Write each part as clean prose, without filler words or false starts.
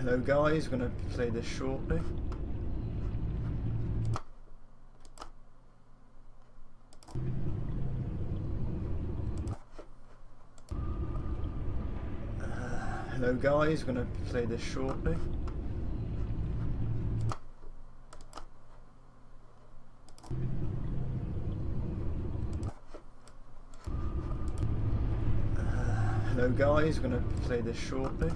Hello guys, I'm going to play this shortly. Hello guys, I'm going to play this shortly. Hello guys, I'm going to play this shortly.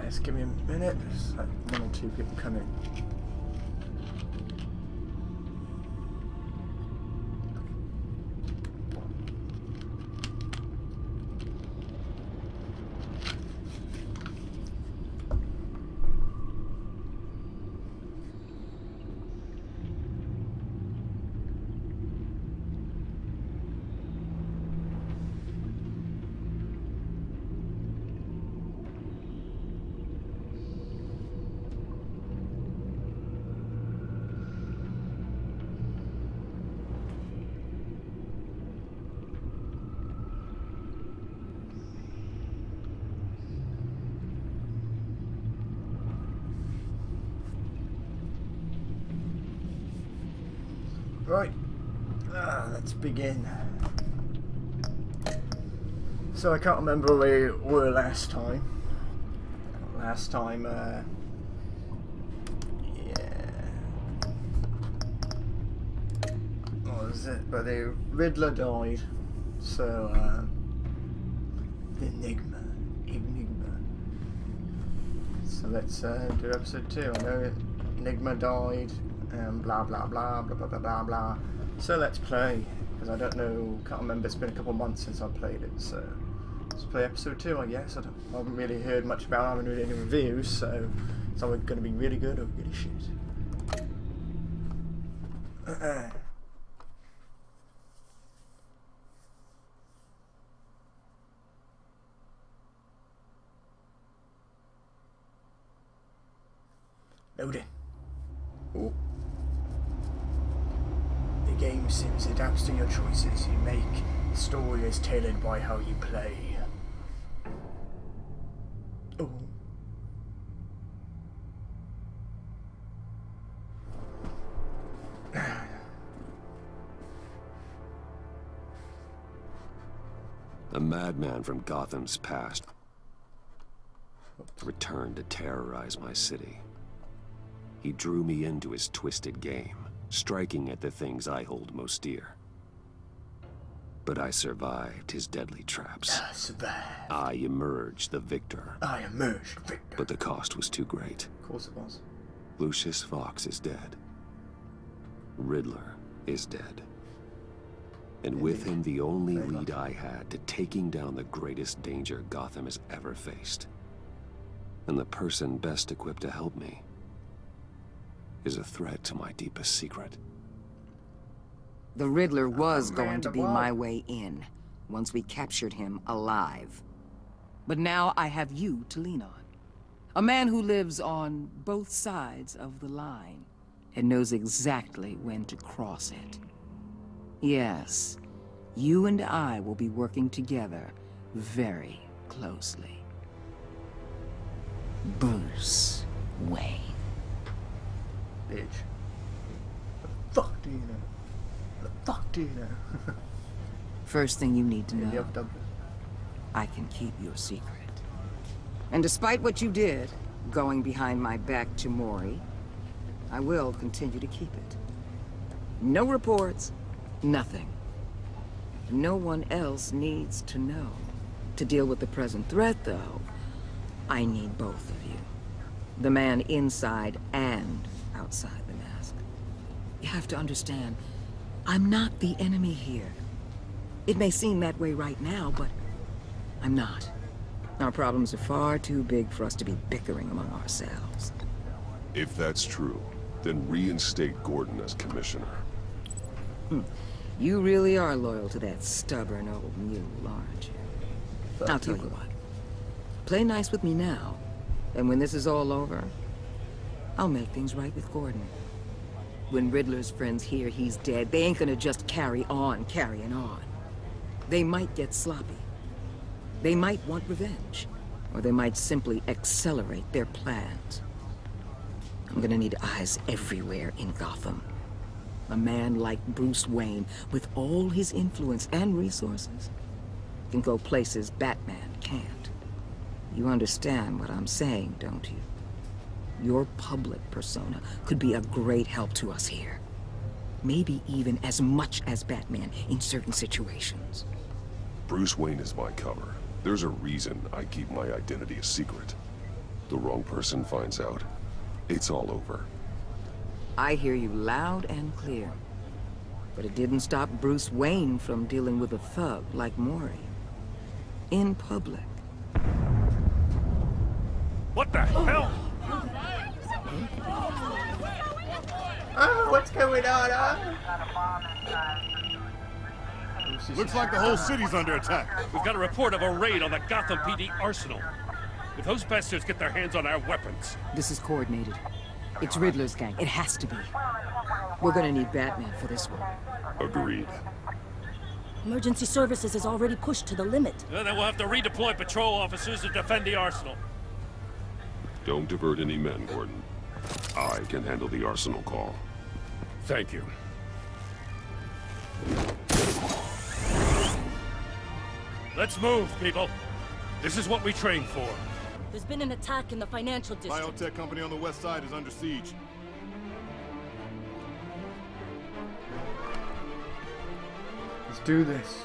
Just give me a minute. There's like 1 or 2 people coming. Right, let's begin. So I can't remember where we were last time. Yeah. What was it? But the Riddler died. So, the Enigma. So let's do episode 2. I know Enigma died. Blah blah blah blah blah blah blah blah. So let's play, because I don't know, can't remember. It's been a couple of months since I played it. So let's play episode 2, I guess. I haven't really heard much about it. I haven't read any reviews, so it's either going to be really good or really shit. Loading. Oh. The game seems adapts to your choices you make. The story is tailored by how you play. Oh. A madman from Gotham's past returned to terrorize my city. He drew me into his twisted game, striking at the things I hold most dear. But I survived his deadly traps. I survived. I emerged the victor. I emerged victor. But the cost was too great. Of course it was. Lucius Fox is dead. Riddler is dead. And with him, the only lead I had to taking down the greatest danger Gotham has ever faced. And the person best equipped to help me is a threat to my deepest secret. The Riddler was going to be my way in, once we captured him alive. But now I have you to lean on. A man who lives on both sides of the line, and knows exactly when to cross it. Yes, you and I will be working together very closely. Bruce Wayne. Bitch. The fuck do you know? The fuck do you know? First thing you need to know, I can keep your secret. And despite what you did, going behind my back to Mori, I will continue to keep it. No reports, nothing. No one else needs to know. To deal with the present threat, though, I need both of you. The man inside and outside the mask. You have to understand, I'm not the enemy here. It may seem that way right now, but I'm not. Our problems are far too big for us to be bickering among ourselves. If that's true, then reinstate Gordon as commissioner. You really are loyal to that stubborn old mule, aren't you? I'll tell you what. Play nice with me now, and when this is all over, I'll make things right with Gordon. When Riddler's friends hear he's dead, they ain't gonna just carry on carrying on. They might get sloppy. They might want revenge. Or they might simply accelerate their plans. I'm gonna need eyes everywhere in Gotham. A man like Bruce Wayne, with all his influence and resources, can go places Batman can't. You understand what I'm saying, don't you? Your public persona could be a great help to us here. Maybe even as much as Batman in certain situations. Bruce Wayne is my cover. There's a reason I keep my identity a secret. The wrong person finds out, it's all over. I hear you loud and clear. But it didn't stop Bruce Wayne from dealing with a thug like Mori. In public. What the hell? Oh, what's going on? Looks like the whole city's under attack. We've got a report of a raid on the Gotham PD arsenal. If those bastards get their hands on our weapons... This is coordinated. It's Riddler's gang. It has to be. We're gonna need Batman for this one. Agreed. Emergency services is already pushed to the limit. Then we'll have to redeploy patrol officers to defend the arsenal. Don't divert any men, Gordon. I can handle the arsenal call. Thank you. Let's move, people. This is what we trained for. There's been an attack in the financial district. Biotech company on the west side is under siege. Let's do this.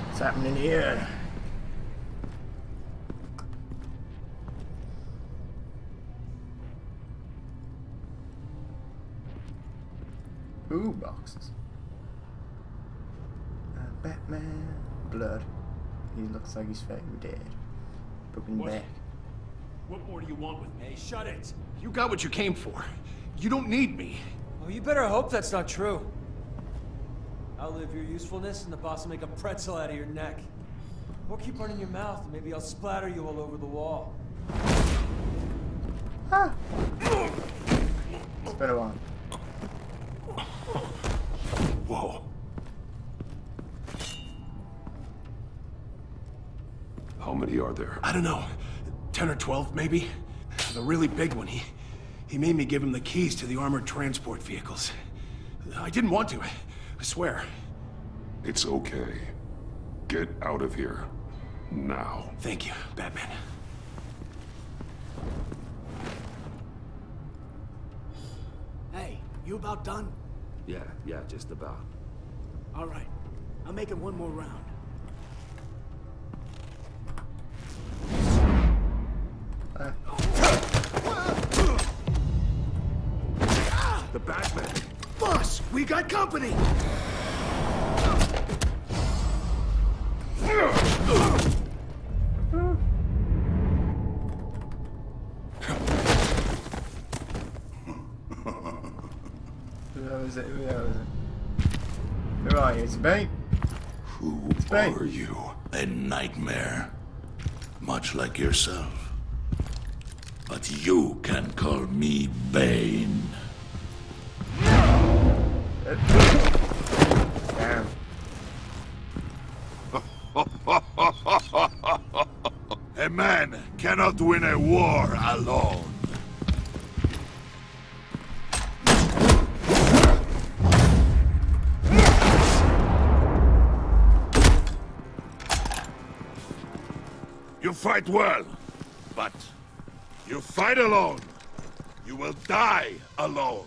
What's happening here? Ooh, boxes. Batman. Blood. He looks like he's very dead. Broken back. What more do you want with me? Hey, shut it! You got what you came for. You don't need me. Oh, you better hope that's not true. Outlive your usefulness and the boss will make a pretzel out of your neck. Or keep running your mouth and maybe I'll splatter you all over the wall. Ah. It's been a while. Whoa. How many are there? I don't know. 10 or 12, maybe? The really big one, he made me give him the keys to the armored transport vehicles. I didn't want to, I swear. It's okay. Get out of here. Now. Thank you, Batman. Hey, you about done? Yeah, just about. All right. I'm making one more round. The Batman. Boss, we got company! Who are you? It's me. Who Bane. are you? A nightmare, much like yourself. But you can call me Bane. Damn. A man cannot win a war alone. You fight well, but you fight alone. You will die alone.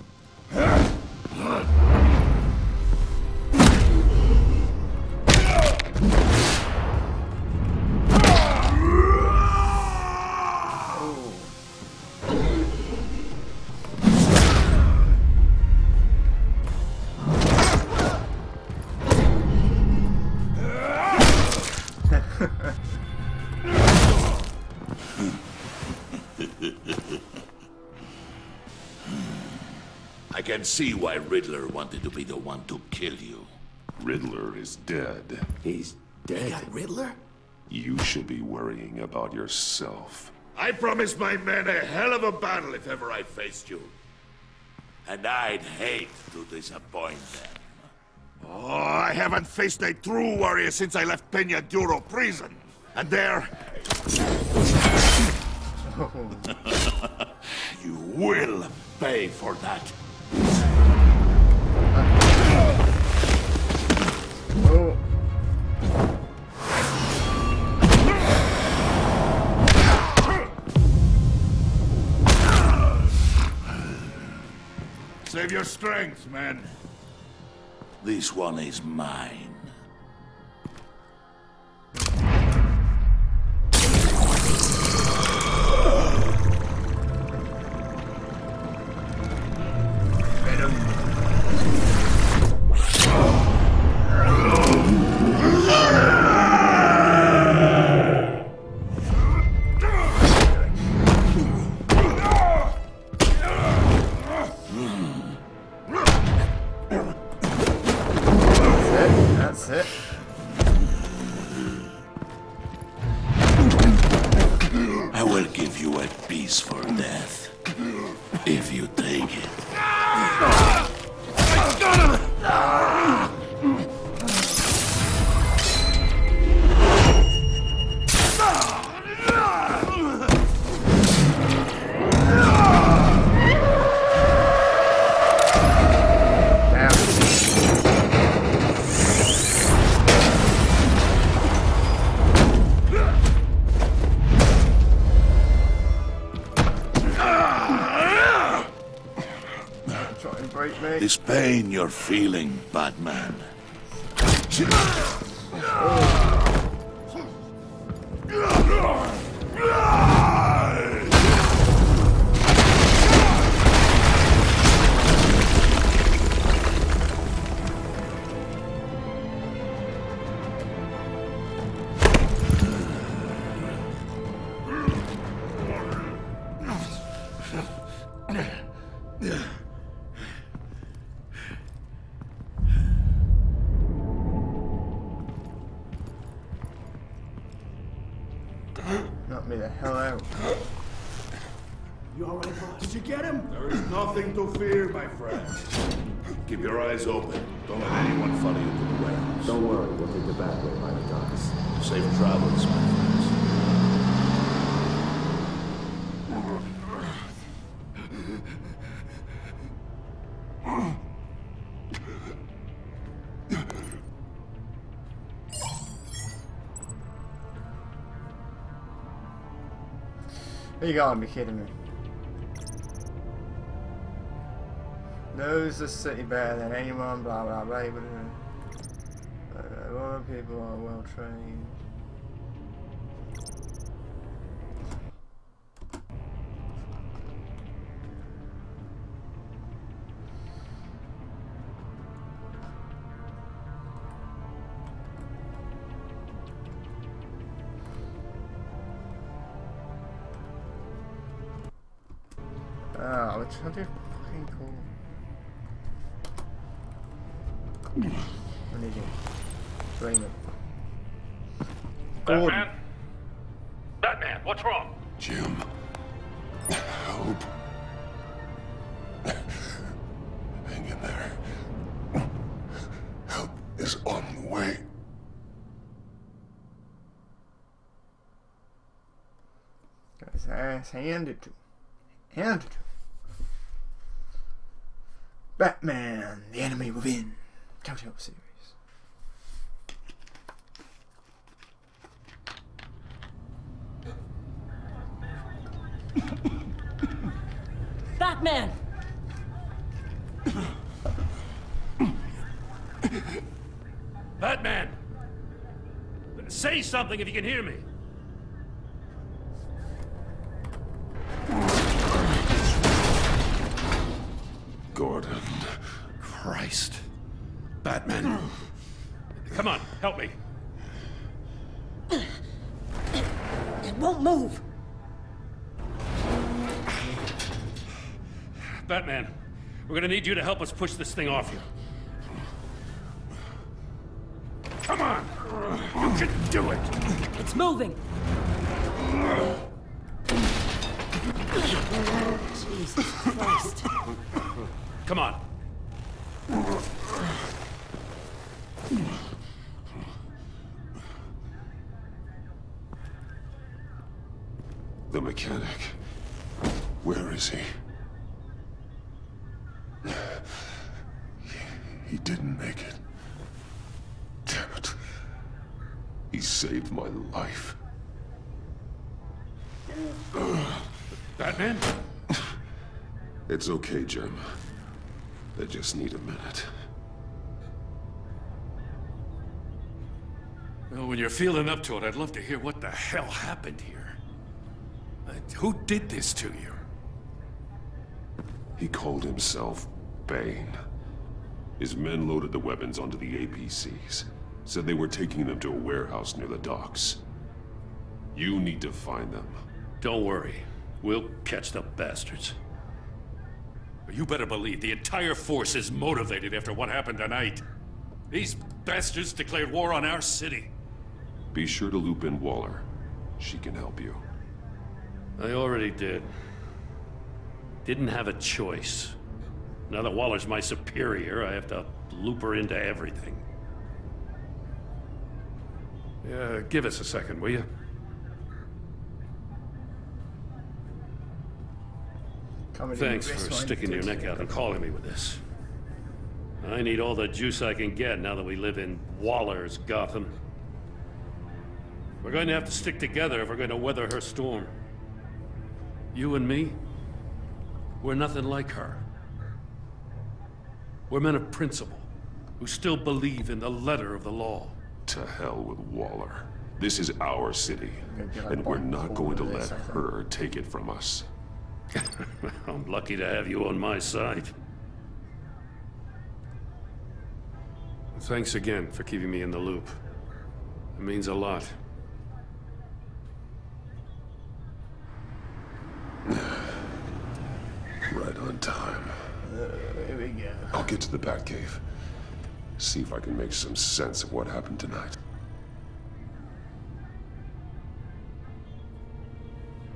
I can see why Riddler wanted to be the one to kill you. Riddler is dead. He's dead. You got Riddler? You should be worrying about yourself. I promised my men a hell of a battle if ever I faced you. And I'd hate to disappoint them. Oh, I haven't faced a true warrior since I left Peña Duro prison. And there... You will pay for that. Oh. Save your strength, man. This one is mine. That's it. I will give you a peaceful death, if you take it. This pain you're feeling, Batman. Knock me the hell out. You all right, boss? Did you get him? There is nothing to fear, my friend. Keep your eyes open. Don't let anyone follow you to the warehouse. Don't worry, we'll take the back way by the docks. Safe travels, my friends. You gotta be kidding me. Knows the city better than anyone, blah blah blah. A lot of people are well trained. Oh, which how do you fucking call? What did you? Raymond. Batman? Batman, what's wrong? Jim. Help. Hang in there. Help is on the way. Got his ass handed to him. Handed to him. Batman, the enemy within. Telltale series. Batman! Batman! Say something if you can hear me. Gordon. Christ. Batman. Come on, help me. It won't move. Batman, We're gonna need you to help us push this thing off you. Come on! You can do it! It's moving! Jesus Christ. Come on. The mechanic. Where is he? He didn't make it. Damn it. He saved my life. Batman? It's okay, Jim. I just need a minute. Well, when you're feeling up to it, I'd love to hear what the hell happened here. Who did this to you? He called himself Bane. His men loaded the weapons onto the APCs. Said they were taking them to a warehouse near the docks. You need to find them. Don't worry. We'll catch the bastards. But you better believe the entire force is motivated after what happened tonight. These bastards declared war on our city. Be sure to loop in Waller. She can help you. I already did. Didn't have a choice. Now that Waller's my superior, I have to loop her into everything. Yeah, give us a second, will you? Thanks for sticking your neck out and calling me with this. I need all the juice I can get now that we live in Waller's Gotham. We're going to have to stick together if we're going to weather her storm. You and me, we're nothing like her. We're men of principle, who still believe in the letter of the law. To hell with Waller. This is our city, and we're not going to let her take it from us. I'm lucky to have you on my side. Thanks again for keeping me in the loop. It means a lot. Right on time. Here we go. I'll get to the Batcave. See if I can make some sense of what happened tonight.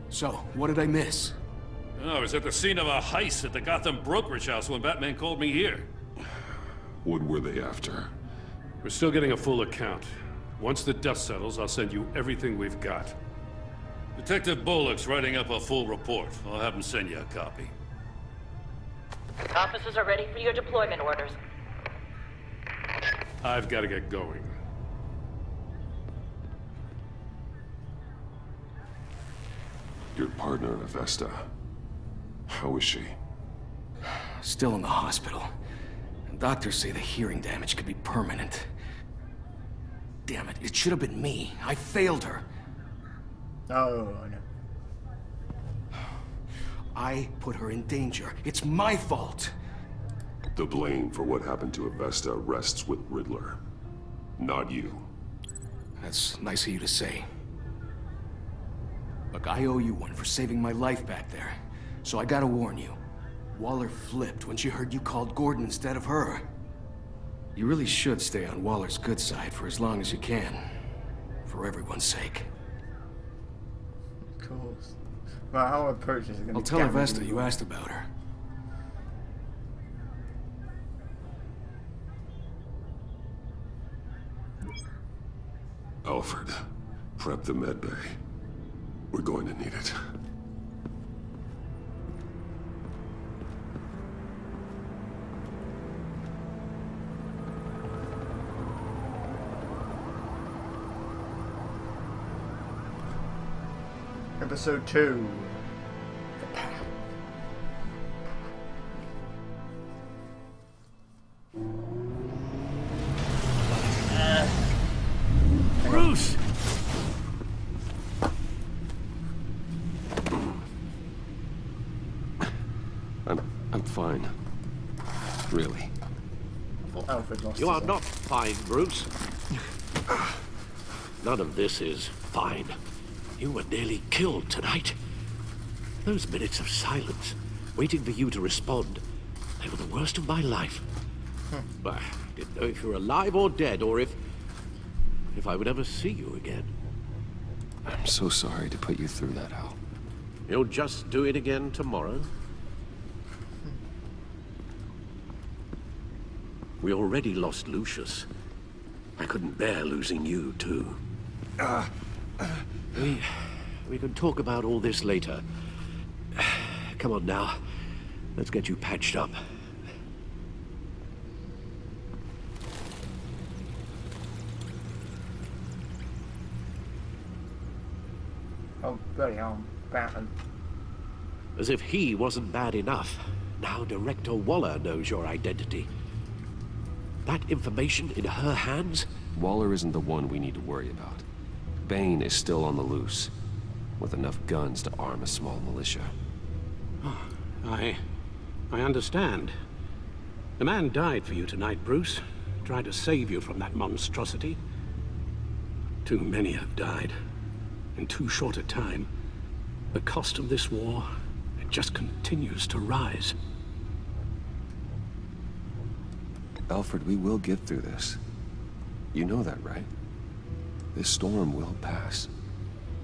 So, what did I miss? Oh, I was at the scene of a heist at the Gotham brokerage house when Batman called me here. What were they after? We're still getting a full account. Once the dust settles, I'll send you everything we've got. Detective Bullock's writing up a full report. I'll have him send you a copy. Officers are ready for your deployment orders. I've got to get going. Your partner, Avesta. How is she? Still in the hospital. And doctors say the hearing damage could be permanent. Damn it, it should have been me. I failed her. Oh, I know. I put her in danger. It's my fault. The blame for what happened to Avesta rests with Riddler, not you. That's nice of you to say. Look, I owe you one for saving my life back there. So I gotta warn you. Waller flipped when she heard you called Gordon instead of her. You really should stay on Waller's good side for as long as you can. For everyone's sake. Of course. Well, how approach is going to I'll tell Avesta you asked about her. Alfred, prep the med bay. We're going to need it. Episode 2. Bruce! I'm fine. Really. Well, Alfred lost You are his not fine, Bruce. None of this is fine. You were nearly killed tonight. Those minutes of silence, waiting for you to respond, They were the worst of my life. I didn't know if you were alive or dead, or if I would ever see you again. I'm so sorry to put you through that, Al. You'll just do it again tomorrow? We already lost Lucius. I couldn't bear losing you, too. We can talk about all this later. Come on now. Let's get you patched up. Oh, bloody hell, Batman. As if he wasn't bad enough. Now Director Waller knows your identity. That information in her hands? Waller isn't the one we need to worry about. Bane is still on the loose, with enough guns to arm a small militia. Oh, I understand. The man died for you tonight, Bruce. Tried to save you from that monstrosity. Too many have died. In too short a time. The cost of this war, it just continues to rise. Alfred, we will get through this. You know that, right? This storm will pass.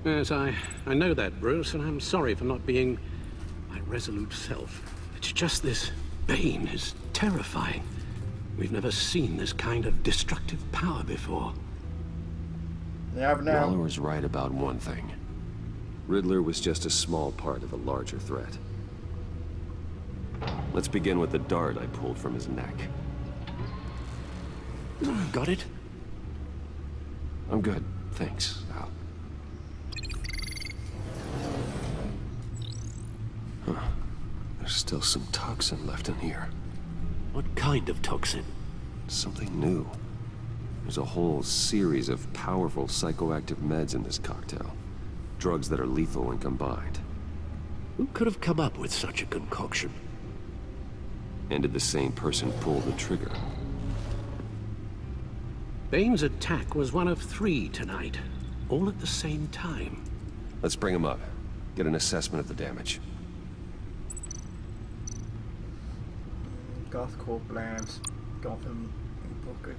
Yes, I know that, Bruce, and I'm sorry for not being my resolute self. It's just this Bane is terrifying. We've never seen this kind of destructive power before. Waller was right about one thing. Riddler was just a small part of a larger threat. Let's begin with the dart I pulled from his neck. Got it? I'm good, thanks, Al. Huh. There's still some toxin left in here. What kind of toxin? Something new. There's a whole series of powerful psychoactive meds in this cocktail. Drugs that are lethal when combined. Who could have come up with such a concoction? And did the same person pull the trigger? Bane's attack was one of 3 tonight, all at the same time. Let's bring him up. Get an assessment of the damage. Gothcorp Labs, Gotham, Booker.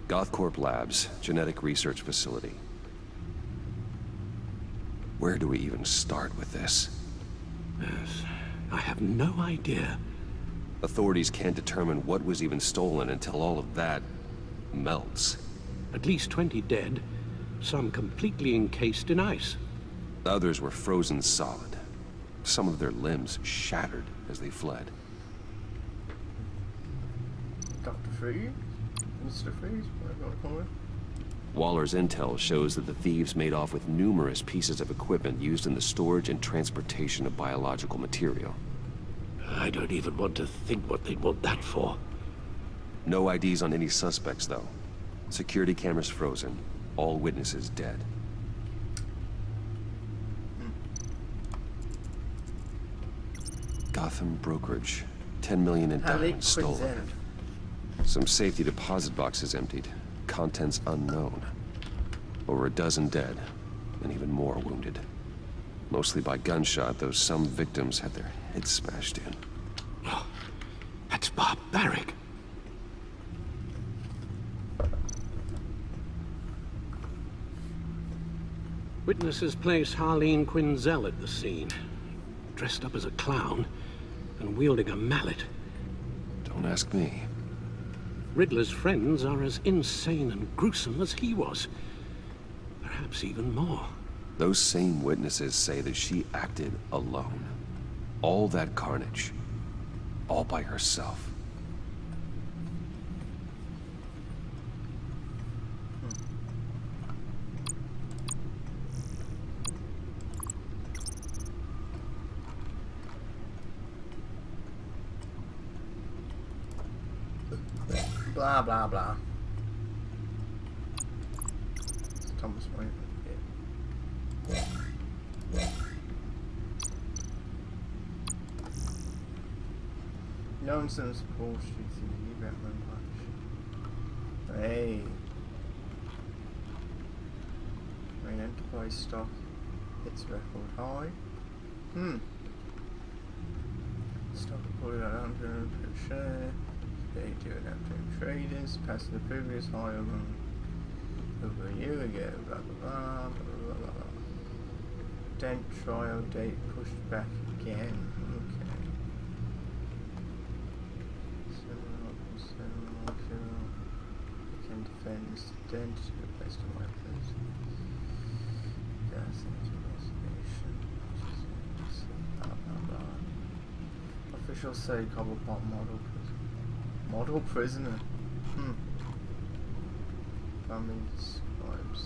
Gothcorp Labs, genetic research facility. Where do we even start with this? Yes, I have no idea. Authorities can't determine what was even stolen until all of that melts. At least 20 dead, some completely encased in ice. Others were frozen solid. Some of their limbs shattered as they fled. Dr. Freeze? Mr. Freeze? What do you want to call it? Waller's intel shows that the thieves made off with numerous pieces of equipment used in the storage and transportation of biological material. I don't even want to think what they'd want that for. No IDs on any suspects, though. Security cameras frozen. All witnesses dead. Gotham brokerage. 10 million in diamonds stolen. Some safety deposit boxes emptied. Contents unknown. Over a dozen dead, and even more wounded. Mostly by gunshot, though some victims had their heads smashed in. Oh, that's barbaric. Witnesses place Harleen Quinzel at the scene, dressed up as a clown and wielding a mallet. Don't ask me. Riddler's friends are as insane and gruesome as he was. Perhaps even more. Those same witnesses say that she acted alone. All that carnage. All by herself. Blah, blah, blah. Thomas Wayne. Nonsense bullshit. Batman punch. Hey. Main Enterprise stock hits record high. Stock reported at 100 per share. They do adapting traders. Passing the previous high over a year ago. Blah blah blah blah blah blah. Dent trial date pushed back again. Okay. Can defend dent replaced in my place. Gas investigation. Blah blah blah. Officials say Cobblepot model prisoner. Family describes.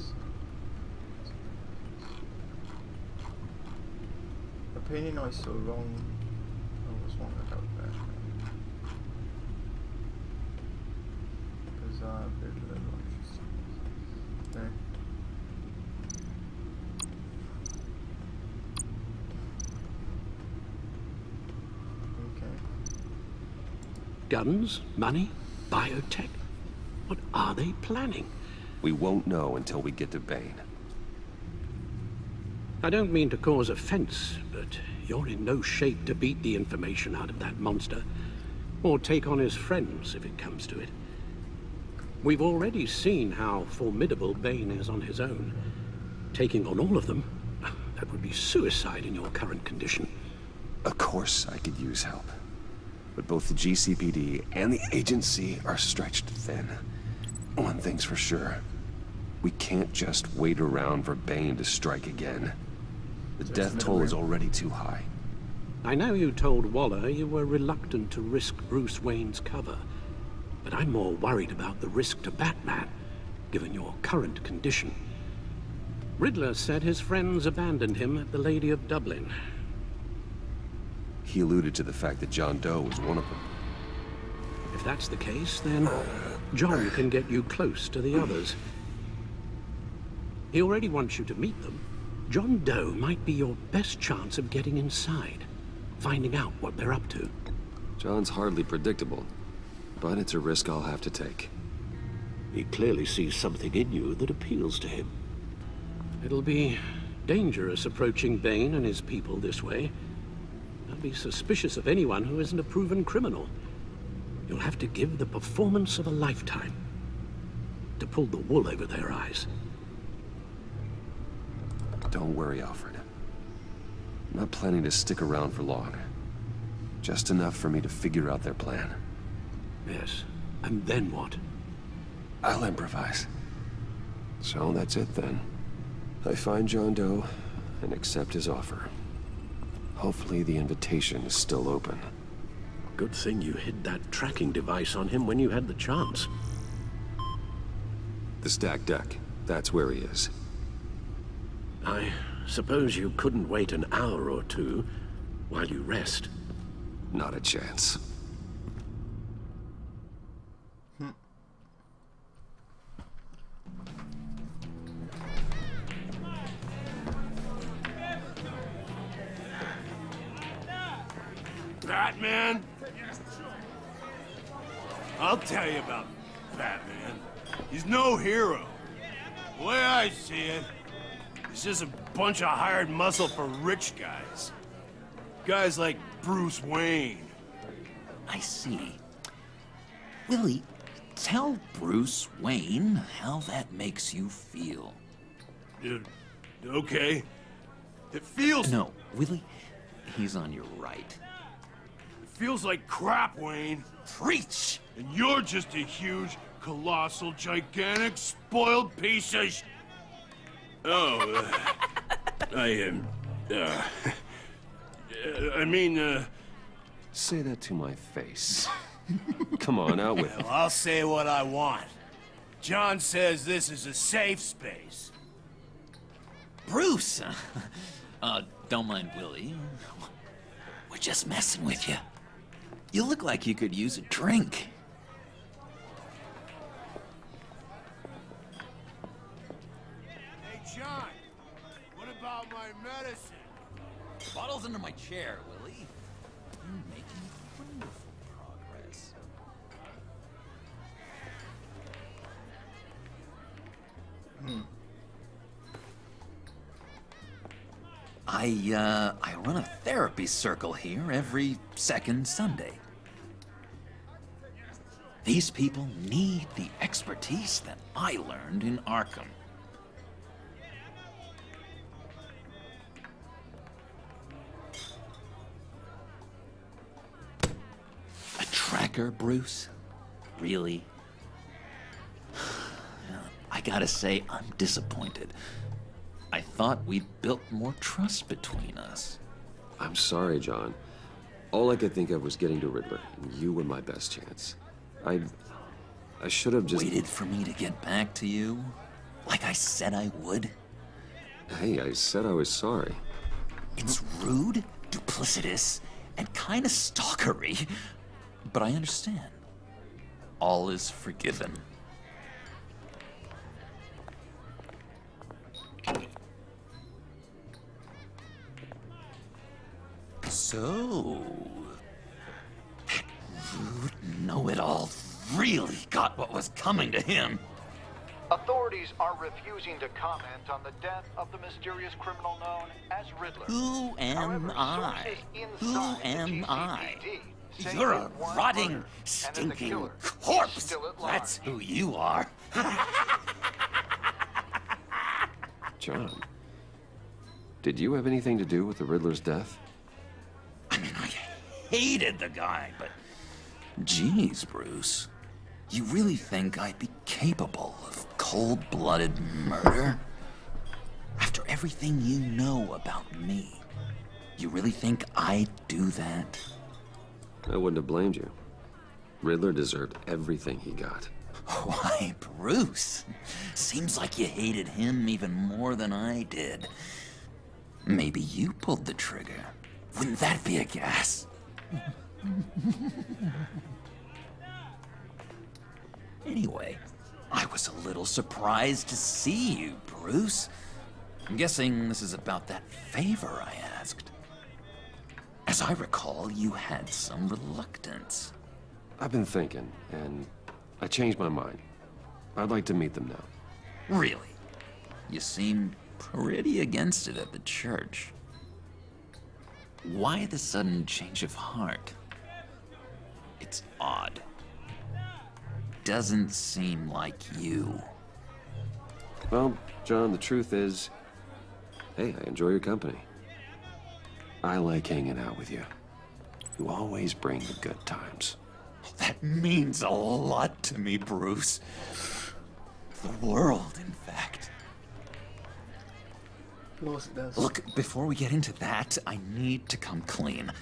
Opinion I saw wrong. I was wrong about that. Bizarre Riddler launches. No. Okay. Guns, money, biotech. What are they planning? We won't know until we get to Bane. I don't mean to cause offense, but you're in no shape to beat the information out of that monster, or take on his friends if it comes to it. We've already seen how formidable Bane is on his own. Taking on all of them, that would be suicide in your current condition. Of course I could use help. But both the GCPD and the agency are stretched thin. One thing's for sure. We can't just wait around for Bane to strike again. The death toll is already too high. I know you told Waller you were reluctant to risk Bruce Wayne's cover, but I'm more worried about the risk to Batman, given your current condition. Riddler said his friends abandoned him at the Lady of Dublin. He alluded to the fact that John Doe was one of them. If that's the case, then John can get you close to the others. He already wants you to meet them. John Doe might be your best chance of getting inside, finding out what they're up to. John's hardly predictable, but it's a risk I'll have to take. He clearly sees something in you that appeals to him. It'll be dangerous approaching Bane and his people this way. I'll be suspicious of anyone who isn't a proven criminal. You'll have to give the performance of a lifetime to pull the wool over their eyes. Don't worry, Alfred. I'm not planning to stick around for long. Just enough for me to figure out their plan. Yes, and then what? I'll improvise. So that's it then. I find John Doe and accept his offer. Hopefully the invitation is still open. Good thing you hid that tracking device on him when you had the chance. The stacked deck. That's where he is. I suppose you couldn't wait an hour or two while you rest. Not a chance. Batman? I'll tell you about Batman. He's no hero. The way I see it, he's just a bunch of hired muscle for rich guys. Guys like Bruce Wayne. I see. Willie, tell Bruce Wayne how that makes you feel. Okay. It feels... No, Willie, he's on your right. It feels like crap, Wayne. Preach! And you're just a huge, colossal, gigantic, spoiled piece of Say that to my face. Come on, out with it. Well, I'll say what I want. John says this is a safe space. Bruce! Don't mind Willie. We're just messing with you. You look like you could use a drink. Hey, John, what about my medicine? Bottle's under my chair, Willie. You're making wonderful progress. I run a therapy circle here every second Sunday. These people need the expertise that I learned in Arkham. A tracker, Bruce? Really? I gotta say, I'm disappointed. I thought we'd built more trust between us. I'm sorry, John. All I could think of was getting to Riddler, and you were my best chance. I should have just... Waited for me to get back to you? Like I said I would? Hey, I said I was sorry. It's rude, duplicitous, and kinda stalkery. But I understand. All is forgiven. So... that rude know-it-all really got what was coming to him. Authorities are refusing to comment on the death of the mysterious criminal known as Riddler. Who am I? Who am I? You're a rotting, stinking corpse. That's who you are. John, did you have anything to do with the Riddler's death? I mean, I hated the guy, but... Geez, Bruce. You really think I'd be capable of cold-blooded murder? After everything you know about me, you really think I'd do that? I wouldn't have blamed you. Riddler deserved everything he got. Why, Bruce? Seems like you hated him even more than I did. Maybe you pulled the trigger. Wouldn't that be a gas? Anyway, I was a little surprised to see you, Bruce. I'm guessing this is about that favor I asked. As I recall, you had some reluctance. I've been thinking, and I changed my mind. I'd like to meet them now. Really? You seemed pretty against it at the church. Why the sudden change of heart? It's odd. Doesn't seem like you. Well, John, the truth is, hey, I enjoy your company. I like hanging out with you. You always bring the good times. That means a lot to me, Bruce. The world, in fact. Of course it does. Look, before we get into that, I need to come clean.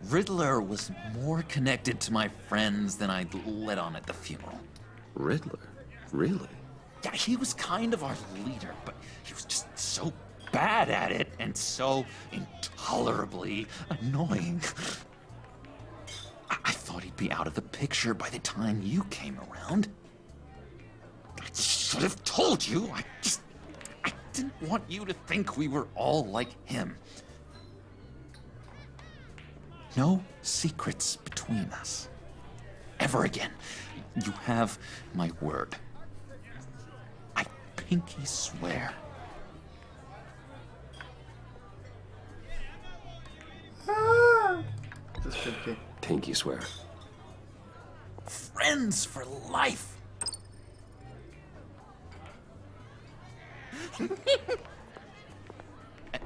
Riddler was more connected to my friends than I'd let on at the funeral. Riddler? Really? Yeah, he was kind of our leader, but he was just so bad at it and so intolerably annoying. I thought he'd be out of the picture by the time you came around. I should have told you. I didn't want you to think we were all like him. No secrets between us. Ever again. You have my word. I pinky swear. Just pinky. Pinky swear. Friends for life.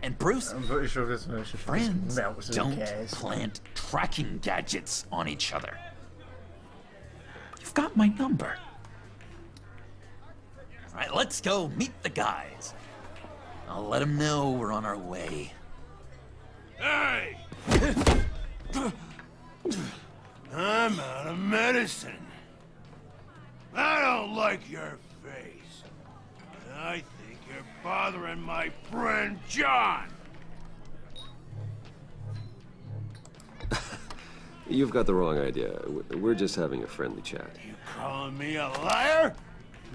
And Bruce, I'm pretty sure this friends don't plant tracking gadgets on each other. You've got my number. All right, let's go meet the guys. I'll let them know we're on our way. Hey! I'm out of medicine. I don't like your face. I think you're bothering my friend John. You've got the wrong idea. We're just having a friendly chat. You calling me a liar?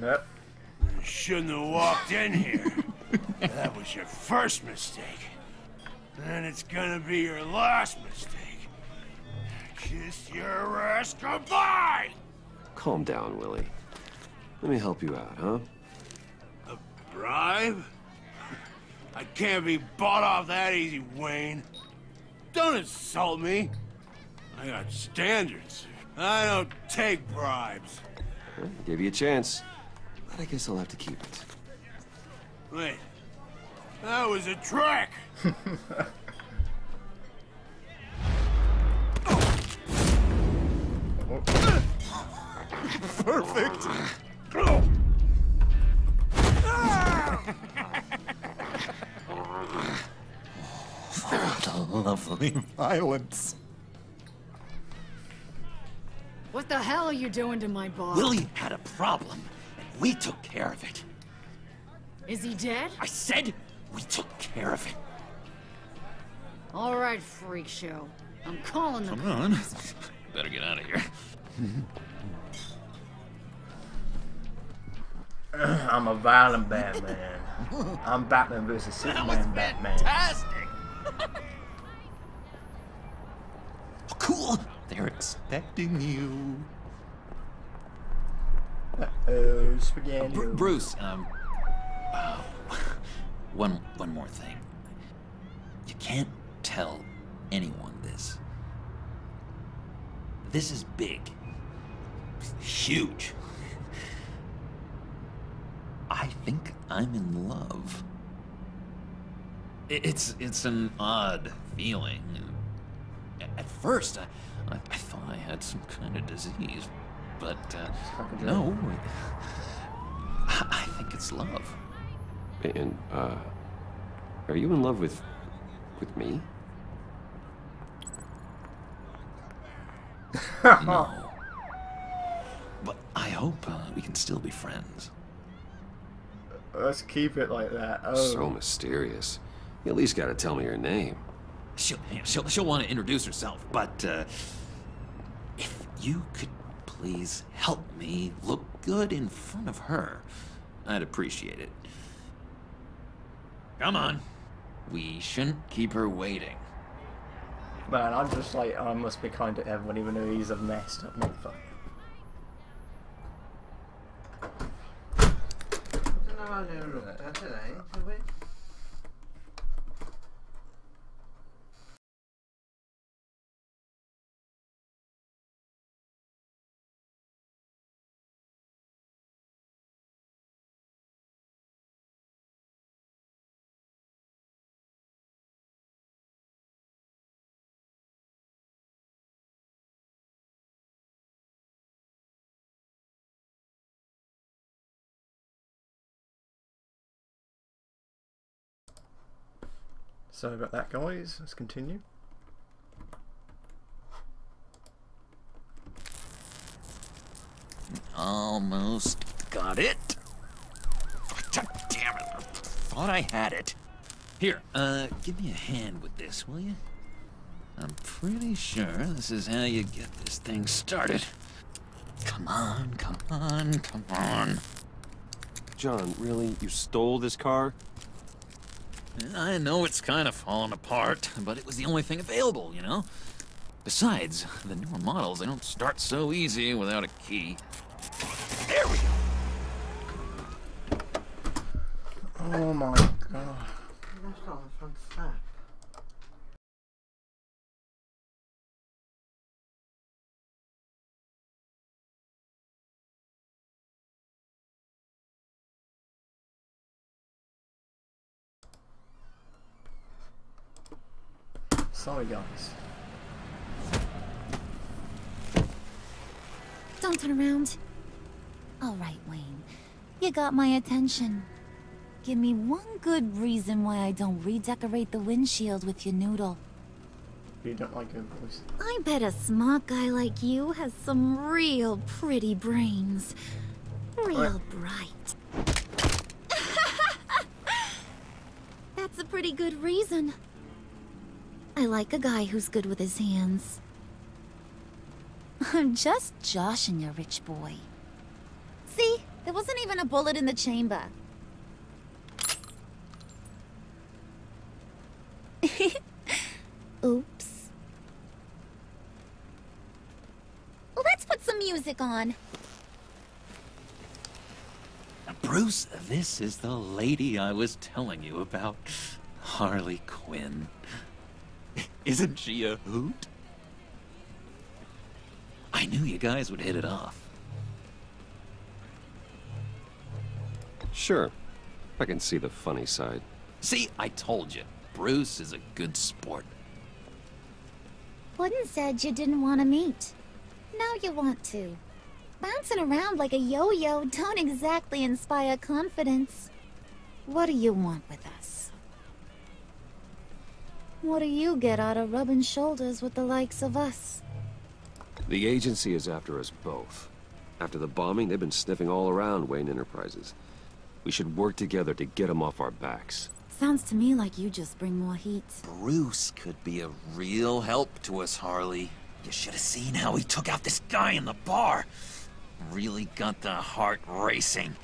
Yep. You shouldn't have walked in here. That was your first mistake. And it's gonna be your last mistake. Kiss your ass goodbye! Calm down, Willie. Let me help you out, huh? A bribe? I can't be bought off that easy, Wayne. Don't insult me. I got standards. I don't take bribes. Well, give you a chance, but I guess I'll have to keep it. Wait, that was a trick! Perfect! Oh, the lovely violence. What the hell are you doing to my bar? Willie had a problem, and we took care of it. Is he dead? I said we took care of it. All right, freak show. I'm calling the Come on. Better get out of here. I'm a violent Batman. I'm Batman versus Superman Batman. Fantastic! Cool! They're expecting you. Uh-oh, spaghetti. Bruce, one more thing. You can't tell anyone this. This is big. Huge. I think I'm in love. It's an odd feeling. At first, I thought I had some kind of disease, but no. I think it's love. And are you in love with me? No. But I hope we can still be friends. Let's keep it like that. Oh. So mysterious. You at least got to tell me her name. She'll want to introduce herself, but if you could please help me look good in front of her, I'd appreciate it. Come on. We shouldn't keep her waiting. Man, I'm just like, I must be kind to everyone, even though he's a messed up motherfucker. Sorry about that, guys. Let's continue. Almost got it. God damn it. I thought I had it. Here, give me a hand with this, will you? I'm pretty sure this is how you get this thing started. Come on, come on, come on. John, really? You stole this car? I know it's kind of falling apart, but it was the only thing available, you know? Besides, the newer models, they don't start so easy without a key. There we go! Oh my god. That's not the front step. Sorry, guys. Don't turn around. All right, Wayne. You got my attention. Give me one good reason why I don't redecorate the windshield with your noodle. You don't like her voice. I bet a smart guy like you has some real pretty brains. Real bright. That's a pretty good reason. I like a guy who's good with his hands. I'm just joshing you, rich boy. See? There wasn't even a bullet in the chamber. Oops. Let's put some music on. Bruce, this is the lady I was telling you about. Harley Quinn. Isn't she a hoot? I knew you guys would hit it off. Sure. I can see the funny side. See, I told you. Bruce is a good sport. Puddin said you didn't want to meet. Now you want to. Bouncing around like a yo-yo don't exactly inspire confidence. What do you want with us? What do you get out of rubbing shoulders with the likes of us? The agency is after us both. After the bombing, they've been sniffing all around Wayne Enterprises. We should work together to get them off our backs. Sounds to me like you just bring more heat. Bruce could be a real help to us, Harley. You should have seen how he took out this guy in the bar. Really got the heart racing.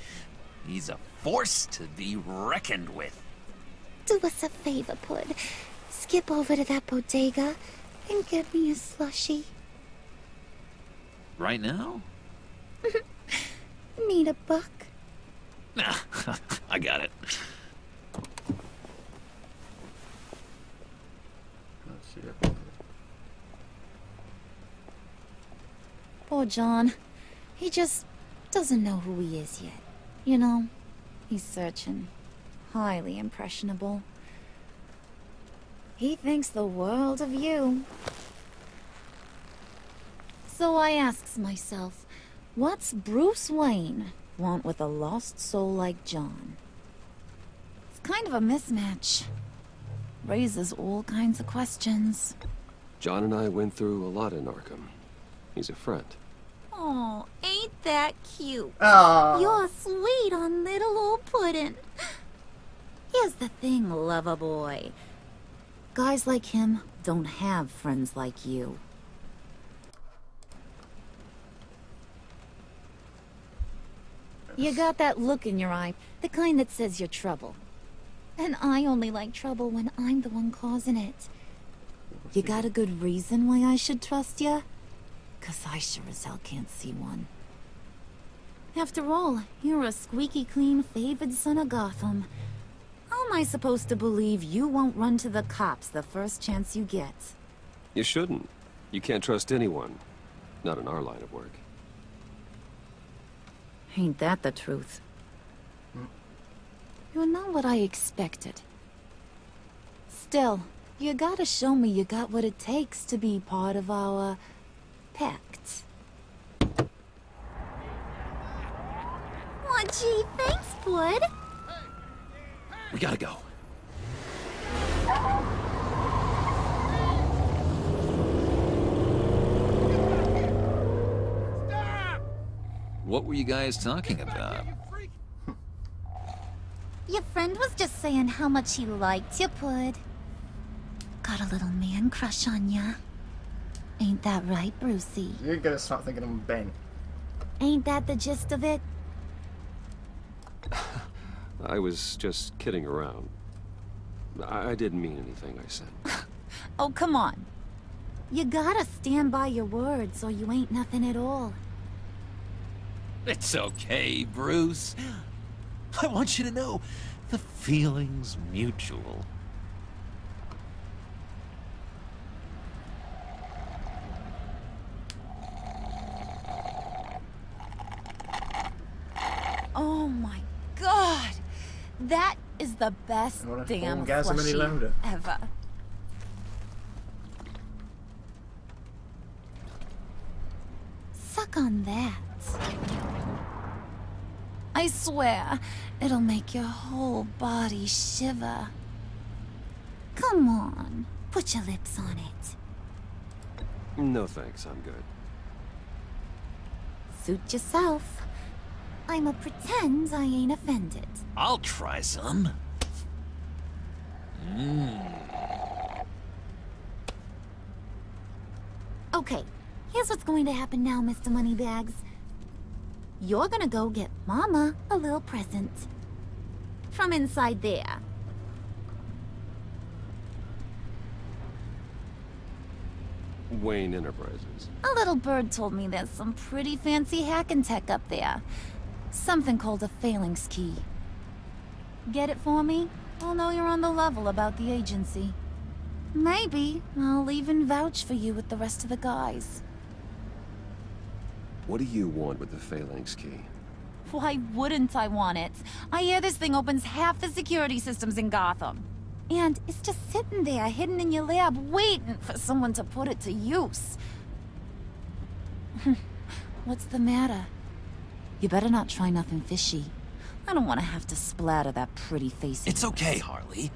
He's a force to be reckoned with. Do us a favor, Pud. Skip over to that bodega and get me a slushie. Right now? Need a buck? Nah, I got it. Poor John. He just doesn't know who he is yet. You know, he's searching. Highly impressionable. He thinks the world of you. So I asks myself, what's Bruce Wayne want with a lost soul like John? It's kind of a mismatch. Raises all kinds of questions. John and I went through a lot in Arkham. He's a friend. Oh, ain't that cute? Aww. You're sweet on little old Puddin'. Here's the thing, lover boy. Guys like him don't have friends like you. You got that look in your eye, the kind that says you're trouble. And I only like trouble when I'm the one causing it. You got a good reason why I should trust you? 'Cause I sure as hell can't see one. After all, you're a squeaky clean favored son of Gotham. How am I supposed to believe you won't run to the cops the first chance you get? You shouldn't. You can't trust anyone. Not in our line of work. Ain't that the truth? You're not what I expected. Still, you gotta show me you got what it takes to be part of our pact. Aw, gee, thanks, Bud. We gotta go. What were you guys talking about? Your friend was just saying how much he liked you, Bud. Got a little man crush on ya. Ain't that right, Brucey? You're gonna start thinking I'm Ben. Ain't that the gist of it? I was just kidding around. I didn't mean anything I said. Oh, come on. You gotta stand by your words or you ain't nothing at all. It's okay, Bruce. I want you to know the feeling's mutual. Oh my god! That is the best damn plushie ever. Suck on that. I swear, it'll make your whole body shiver. Come on, put your lips on it. No thanks, I'm good. Suit yourself. I'ma pretend I ain't offended. I'll try some. Okay, here's what's going to happen now, Mr. Moneybags. You're gonna go get Mama a little present. From inside there. Wayne Enterprises. A little bird told me there's some pretty fancy hacking tech up there. Something called a phalanx key. Get it for me? I'll know you're on the level about the agency. Maybe I'll even vouch for you with the rest of the guys. What do you want with the phalanx key? Why wouldn't I want it? I hear this thing opens half the security systems in Gotham. And it's just sitting there, hidden in your lab, waiting for someone to put it to use. What's the matter? You better not try nothing fishy. I don't want to have to splatter that pretty face. It's okay, Harley.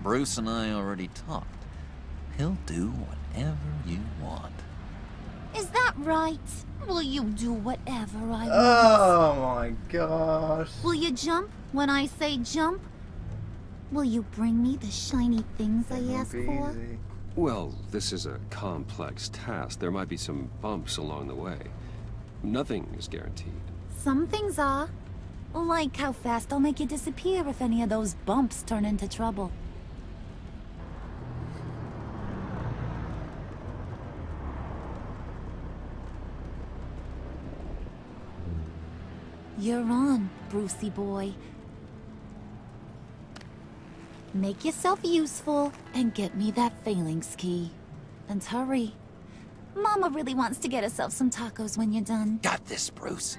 Bruce and I already talked. He'll do whatever you want. Is that right? Will you do whatever I want? Oh my gosh. Will you jump when I say jump? Will you bring me the shiny things I ask for? Well, this is a complex task. There might be some bumps along the way. Nothing is guaranteed. Some things are. Like how fast I'll make you disappear if any of those bumps turn into trouble. You're on, Brucey boy. Make yourself useful and get me that phalanx key. And hurry. Mama really wants to get herself some tacos when you're done. Got this, Bruce.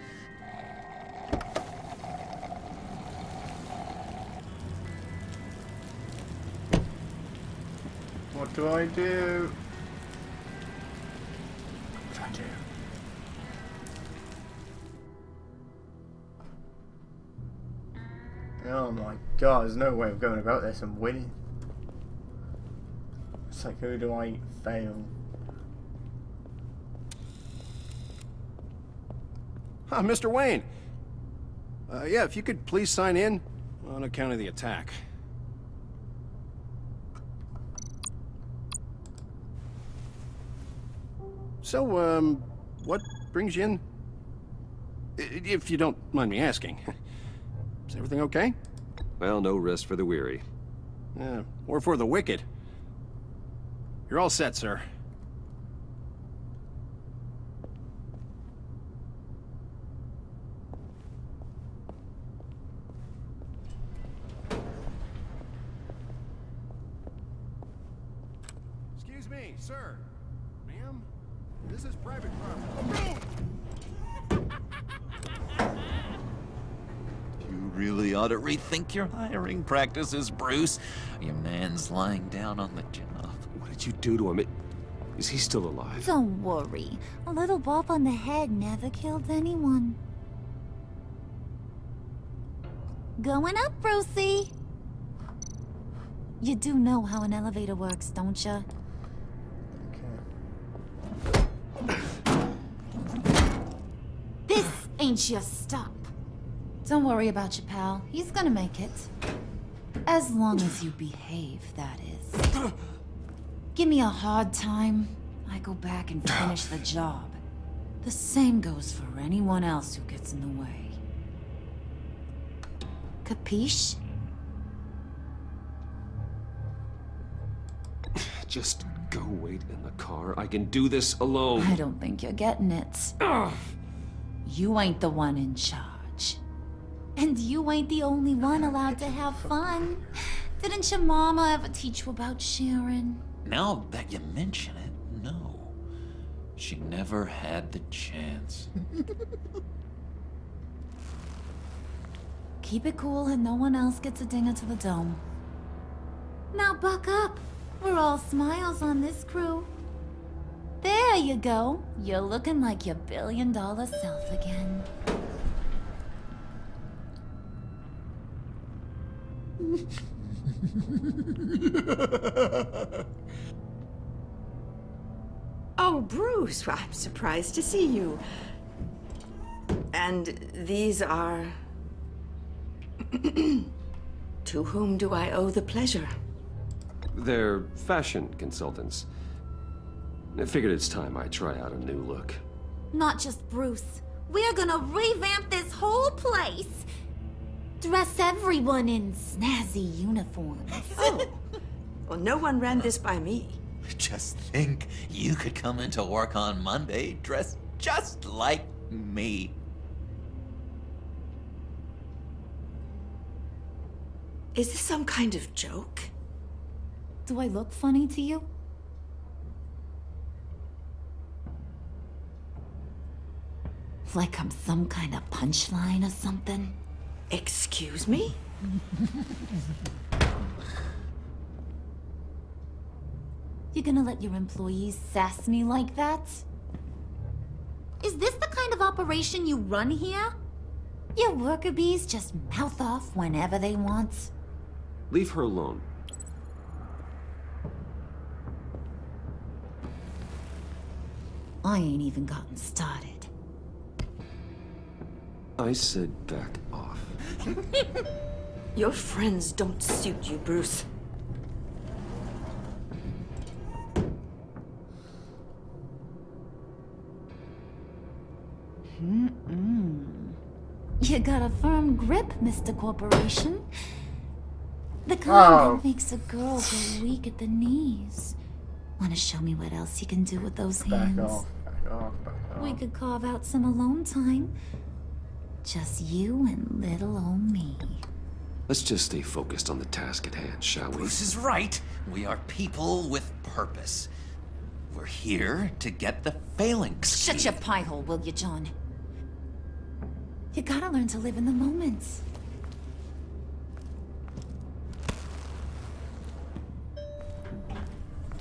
What do I do? What do I do? Oh my god, there's no way of going about this and winning. It's like, who do I fail? Mr. Wayne. Yeah, if you could please sign in on account of the attack. So, what brings you in? If you don't mind me asking. Is everything okay? Well, no rest for the weary. Yeah, or for the wicked. You're all set, sir. Excuse me, sir. Ma'am? This is private property. You really ought to rethink your hiring practices, Bruce. Your man's lying down on the job. What did you do to him? Is he still alive? Don't worry. A little bump on the head never killed anyone. Going up, Brucey. You do know how an elevator works, don't you? This ain't your stop. Don't worry about your pal. He's gonna make it. As long as you behave, that is. Give me a hard time, I go back and finish the job. The same goes for anyone else who gets in the way. Capiche? Just go wait in the car. I can do this alone. I don't think you're getting it. Ugh. You ain't the one in charge. And you ain't the only one allowed to have fun. Didn't your mama ever teach you about sharing? Now that you mention it, no. She never had the chance. Keep it cool and no one else gets a dinger to the dome. Now buck up. We're all smiles on this crew. There you go. You're looking like your billion-dollar self again. Oh, Bruce, well, I'm surprised to see you. And these are... To whom do I owe the pleasure? They're fashion consultants. I figured it's time I try out a new look. Not just Bruce. We're gonna revamp this whole place. Dress everyone in snazzy uniforms. Oh. Well, no one ran this by me. Just think, you could come into work on Monday dressed just like me. Is this some kind of joke? Do I look funny to you? Like I'm some kind of punchline or something? Excuse me? You gonna let your employees sass me like that? Is this the kind of operation you run here? Your worker bees just mouth off whenever they want? Leave her alone. I ain't even gotten started. I said back off. Your friends don't suit you, Bruce. You got a firm grip, Mr. Corporation. The kind that makes a girl go weak at the knees. Wanna show me what else you can do with those hands? Back off, back off, back off. We could carve out some alone time. Just you and little old me. Let's just stay focused on the task at hand, shall we? Bruce is right. We are people with purpose. We're here to get the phalanx. Shut your pie hole, will you, John? You gotta learn to live in the moment.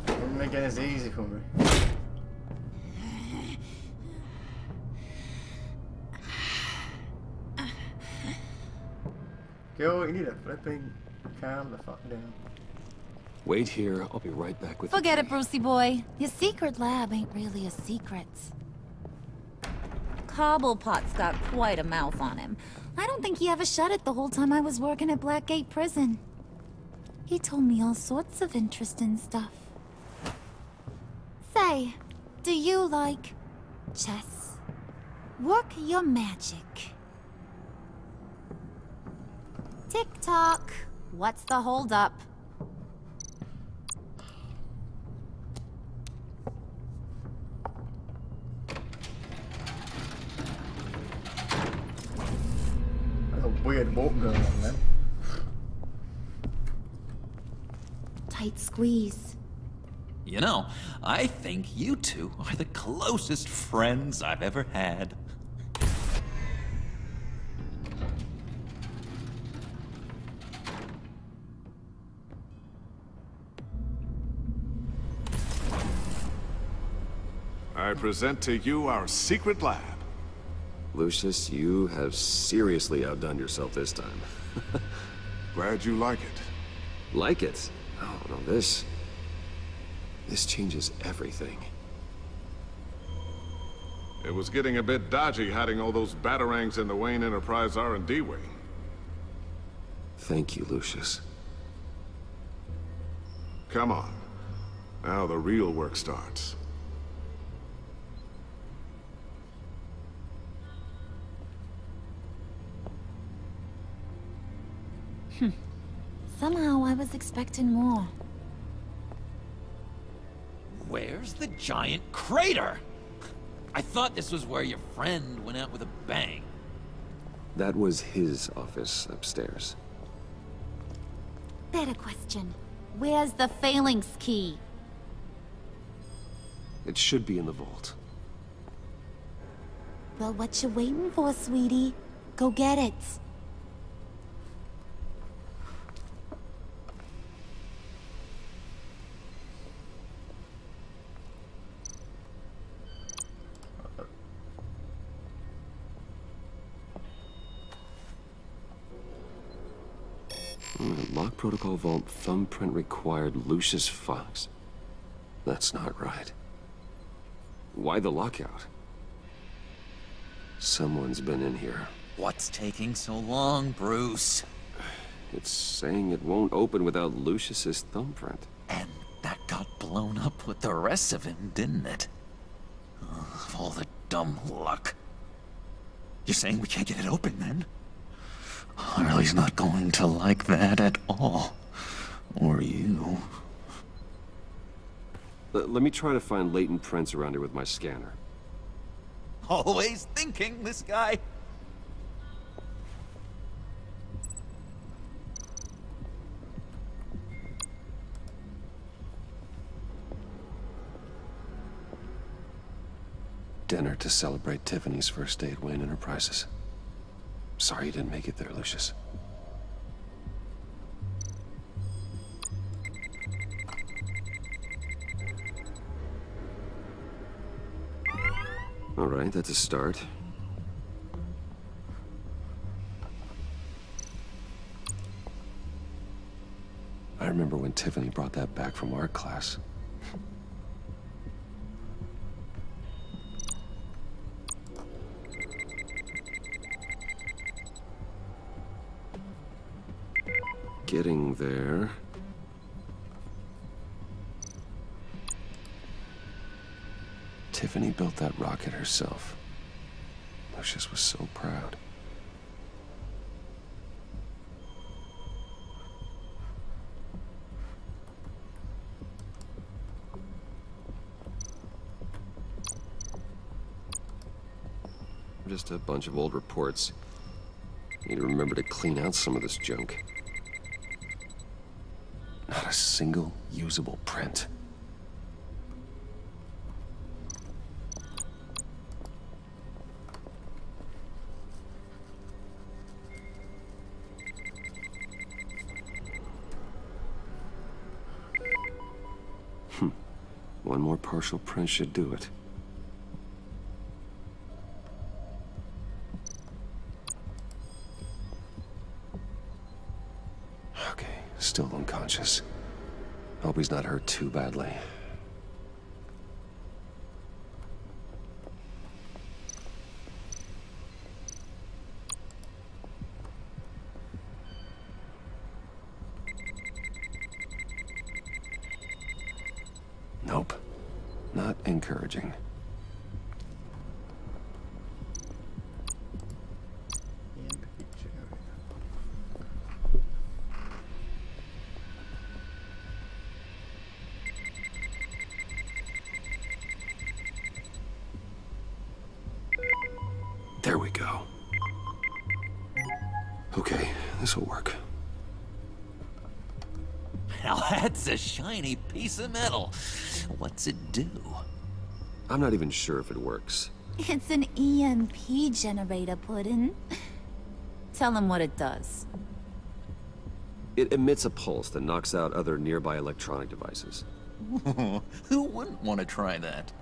Don't make it as easy for me. Girl, you need a flipping calm the fuck down. Wait here, I'll be right back with you. Forget it, Brucey boy. Your secret lab ain't really a secret. Cobblepot's got quite a mouth on him. I don't think he ever shut it the whole time I was working at Blackgate Prison. He told me all sorts of interesting stuff. Say, do you like chess? Work your magic. Tick-tock. What's the holdup? There's a weird walk going on then. Tight squeeze. You know, I think you two are the closest friends I've ever had. I present to you our secret lab. Lucius, you have seriously outdone yourself this time. Glad you like it. Like it? Oh, no, this changes everything. It was getting a bit dodgy hiding all those batarangs in the Wayne Enterprise R&D wing. Thank you, Lucius. Come on. Now the real work starts. Somehow I was expecting more. Where's the giant crater? I thought this was where your friend went out with a bang. That was his office upstairs. Better question. Where's the phalanx key? It should be in the vault. Well, what you waiting for, sweetie? Go get it. Lock protocol vault thumbprint required Lucius Fox. That's not right. Why the lockout? Someone's been in here. What's taking so long, Bruce? It's saying it won't open without Lucius's thumbprint. And that got blown up with the rest of him, didn't it? Of all the dumb luck. You're saying we can't get it open, then? Harley's not going to like that at all. Or you. Let me try to find latent prints around here with my scanner. Always thinking, this guy. dinner to celebrate Tiffany's first day at Wayne Enterprises. Sorry you didn't make it there, Lucius. All right, that's a start. I remember when Tiffany brought that back from art class. Getting there. Tiffany built that rocket herself. Lucius was so proud. Just a bunch of old reports. Need to remember to clean out some of this junk. Not a single usable print. One more partial print should do it. Okay, still unconscious. Hope he's not hurt too badly. Nope. Not encouraging. There we go. Okay, this'll work. Now that's a shiny piece of metal. What's it do? I'm not even sure if it works. It's an EMP generator, Puddin'. Tell him what it does. It emits a pulse that knocks out other nearby electronic devices. Who wouldn't want to try that?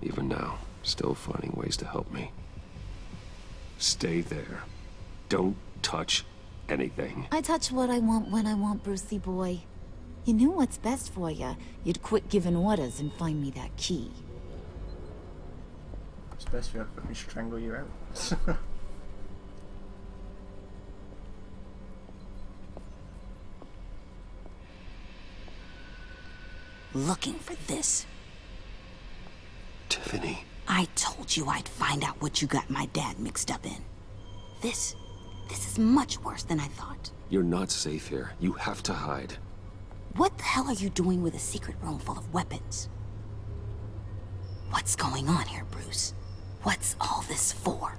Even now, still finding ways to help me. Stay there. Don't touch anything. I touch what I want when I want, Brucey boy. You knew what's best for you. You'd quit giving orders and find me that key. It's best for you to let me strangle you out. Looking for this. Tiffany. I told you I'd find out what you got my dad mixed up in. This is much worse than I thought. You're not safe here. You have to hide. What the hell are you doing with a secret room full of weapons? What's going on here, Bruce? What's all this for?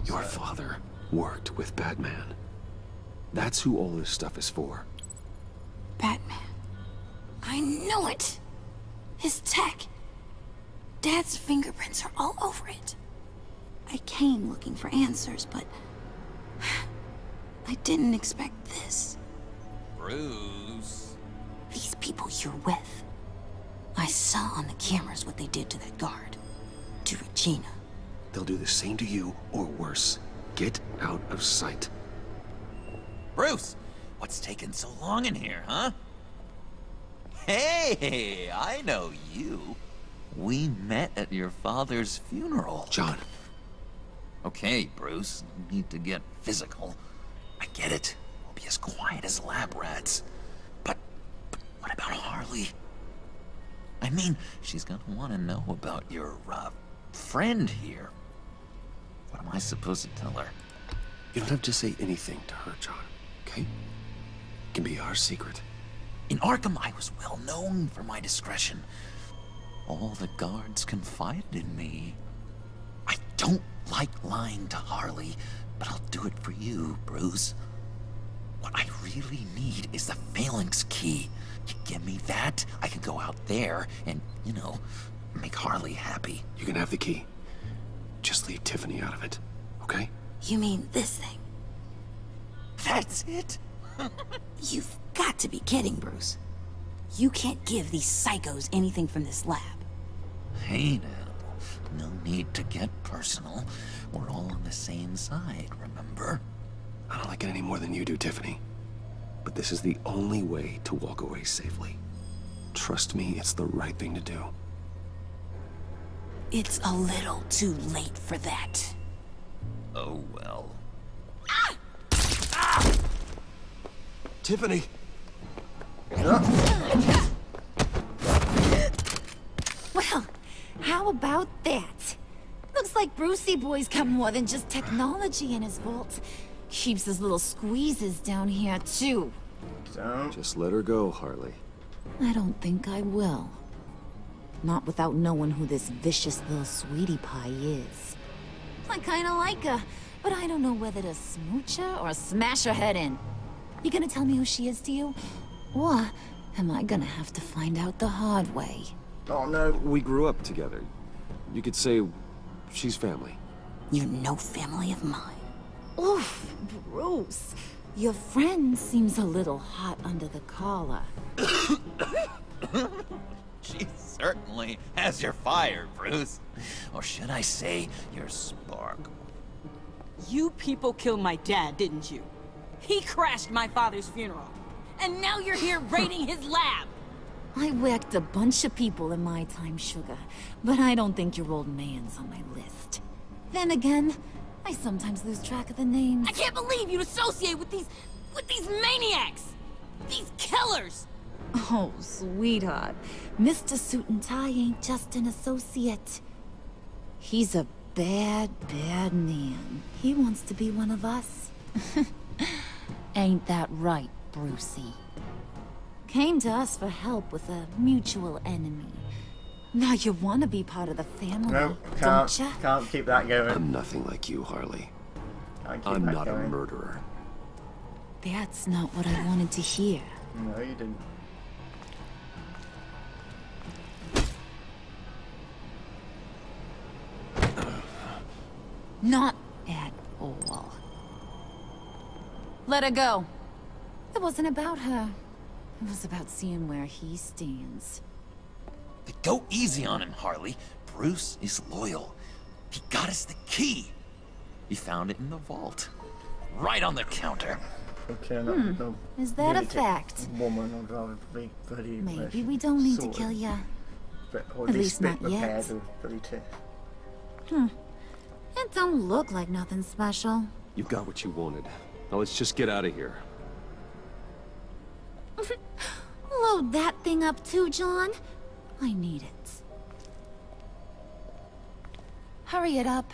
Your father worked with Batman. That's who all this stuff is for. Batman. I knew it! His tech. Dad's fingerprints are all over it. I came looking for answers, but I didn't expect this. Bruce. These people you're with. I saw on the cameras what they did to that guard. To Regina. They'll do the same to you, or worse. Get out of sight. Bruce! What's taking so long in here, huh? Hey, I know you. We met at your father's funeral. John. Okay, Bruce, no need to get physical. I get it. We'll be as quiet as lab rats. But what about Harley? I mean, she's gonna want to know about your, friend here. What am I supposed to tell her? You don't have to say anything to her, John, okay? It can be our secret. In Arkham, I was well known for my discretion. All the guards confided in me. I don't like lying to Harley, but I'll do it for you, Bruce. What I really need is the Phalanx key. You give me that, I can go out there and, you know, make Harley happy. You can have the key. Just leave Tiffany out of it, okay? You mean this thing? That's it? You've got to be kidding, Bruce. You can't give these psychos anything from this lab. Hey now, no need to get personal. We're all on the same side, remember? I don't like it any more than you do, Tiffany. But this is the only way to walk away safely. Trust me, it's the right thing to do. It's a little too late for that. Oh well. Ah! Ah! Tiffany! Well, how about that? Looks like Brucey Boy's got more than just technology in his vault. Keeps his little squeezes down here, too. Just let her go, Harley. I don't think I will. Not without knowing who this vicious little sweetie pie is. I kinda like her, but I don't know whether to smooch her or smash her head in. You gonna tell me who she is to you? Or am I gonna have to find out the hard way? Oh no. We grew up together. You could say she's family. You're no family of mine. Oof, Bruce. Your friend seems a little hot under the collar. She certainly has your fire, Bruce. Or should I say, your spark. You people killed my dad, didn't you? He crashed my father's funeral. And now you're here raiding his lab! I whacked a bunch of people in my time, Sugar. But I don't think your old man's on my list. Then again, I sometimes lose track of the names. I can't believe you'd associate with these maniacs! These killers! Oh, sweetheart. Mr. Suit and Tie ain't just an associate. He's a bad, bad man. He wants to be one of us. Ain't that right, Brucey? Came to us for help with a mutual enemy. Now you want to be part of the family, no, don't ya? Can't keep that going. I'm nothing like you, Harley. I'm not a murderer. That's not what I wanted to hear. No, you didn't. Not at all. Let her go. It wasn't about her. It was about seeing where he stands. Go easy on him, Harley. Bruce is loyal. He got us the key. He found it in the vault. Right on the counter. Okay, no, is that a fact? Woman, I'd rather be bloody. Maybe we don't need to kill ya. At least not yet. It don't look like nothing special. You got what you wanted. Now let's just get out of here. Load that thing up too, John. I need it. Hurry it up.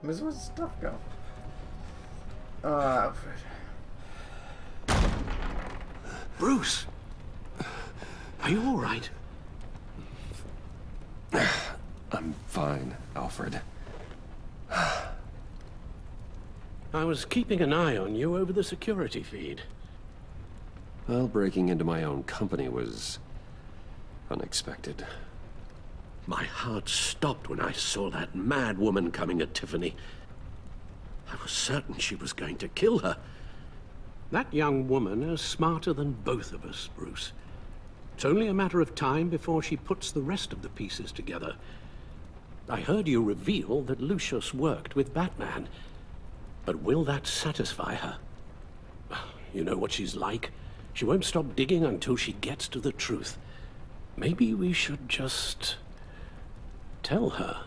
Where's the stuff go? Oh, Alfred. Bruce! Are you all right? I'm fine, Alfred. I was keeping an eye on you over the security feed. Well, breaking into my own company was unexpected. My heart stopped when I saw that mad woman coming at Tiffany. I was certain she was going to kill her. That young woman is smarter than both of us, Bruce. It's only a matter of time before she puts the rest of the pieces together. I heard you reveal that Lucius worked with Batman. But will that satisfy her? You know what she's like. She won't stop digging until she gets to the truth. Maybe we should just tell her.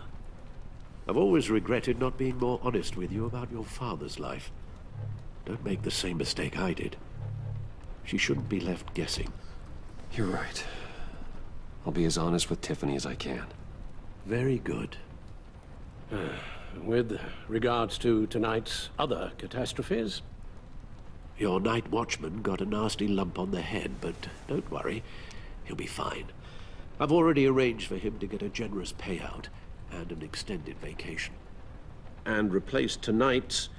I've always regretted not being more honest with you about your father's life. Don't make the same mistake I did. She shouldn't be left guessing. You're right. I'll be as honest with Tiffany as I can. Very good. With regards to tonight's other catastrophes, your night watchman got a nasty lump on the head, but don't worry, he'll be fine. I've already arranged for him to get a generous payout and an extended vacation. And replaced tonight's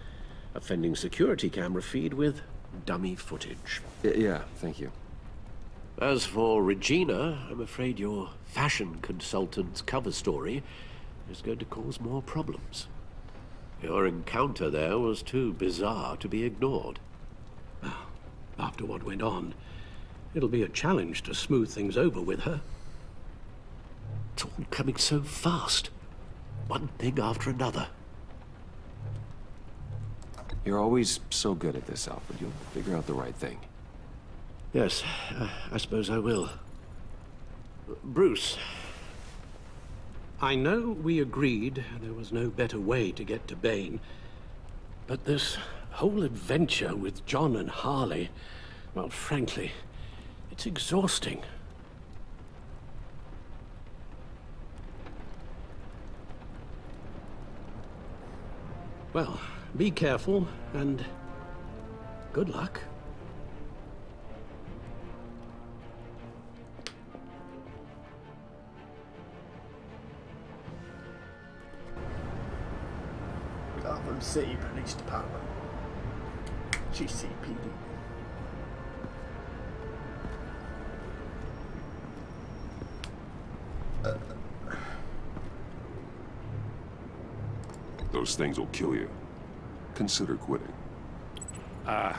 offending security camera feed with dummy footage. Yeah, thank you. As for Regina, I'm afraid your fashion consultant's cover story is going to cause more problems. Your encounter there was too bizarre to be ignored. After what went on, it'll be a challenge to smooth things over with her. It's all coming so fast. One thing after another. You're always so good at this, Alfred. You'll figure out the right thing. Yes, I suppose I will. Bruce, I know we agreed there was no better way to get to Bane, but this whole adventure with John and Harley, well, frankly, it's exhausting. Well, be careful, and good luck. Gotham City Police Department. GCPD. Those things will kill you. Consider quitting. Oh,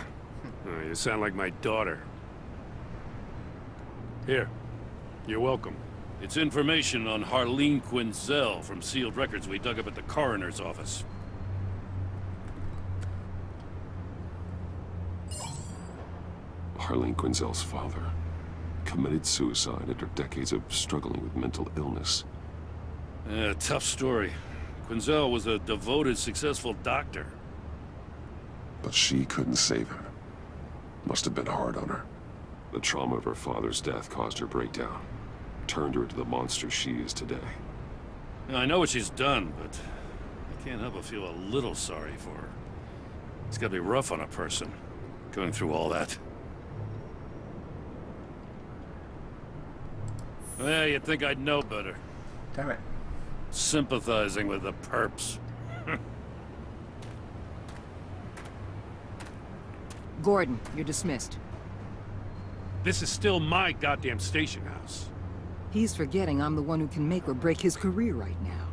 you sound like my daughter. Here. You're welcome. It's information on Harleen Quinzel from sealed records we dug up at the coroner's office. Harleen Quinzel's father committed suicide after decades of struggling with mental illness. Tough story. Quinzel was a devoted, successful doctor. But she couldn't save him. Must have been hard on her. The trauma of her father's death caused her breakdown. Turned her into the monster she is today. Now, I know what she's done, but I can't help but feel a little sorry for her. It's gotta be rough on a person, going through all that. Well, you'd think I'd know better. Damn it. Sympathizing with the perps. Gordon, you're dismissed. This is still my goddamn station house. He's forgetting I'm the one who can make or break his career right now.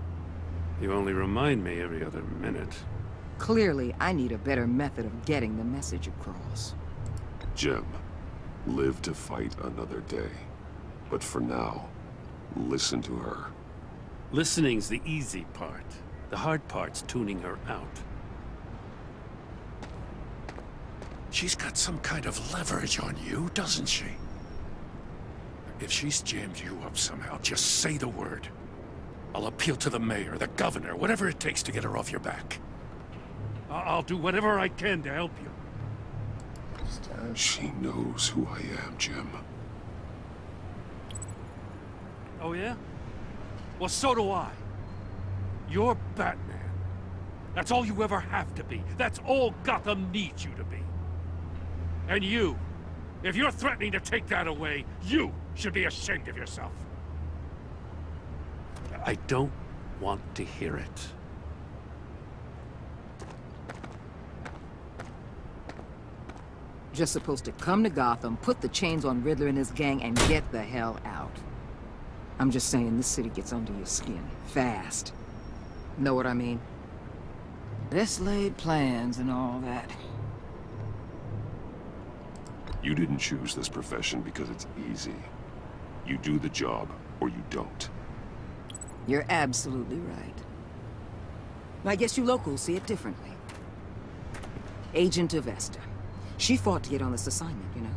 You only remind me every other minute. Clearly, I need a better method of getting the message across. Jim, live to fight another day. But for now, listen to her. Listening's the easy part. The hard part's tuning her out. She's got some kind of leverage on you, doesn't she? If she's jammed you up somehow, just say the word. I'll appeal to the mayor, the governor, whatever it takes to get her off your back. I'll do whatever I can to help you. She knows who I am, Jim. Oh, yeah? Well, so do I. You're Batman. That's all you ever have to be. That's all Gotham needs you to be. And you, if you're threatening to take that away, you should be ashamed of yourself. I don't want to hear it. Just supposed to come to Gotham, put the chains on Riddler and his gang, and get the hell out. I'm just saying, this city gets under your skin. Fast. Know what I mean? Best laid plans and all that. You didn't choose this profession because it's easy. You do the job, or you don't. You're absolutely right. I guess you locals see it differently. Agent of Esther. She fought to get on this assignment, you know?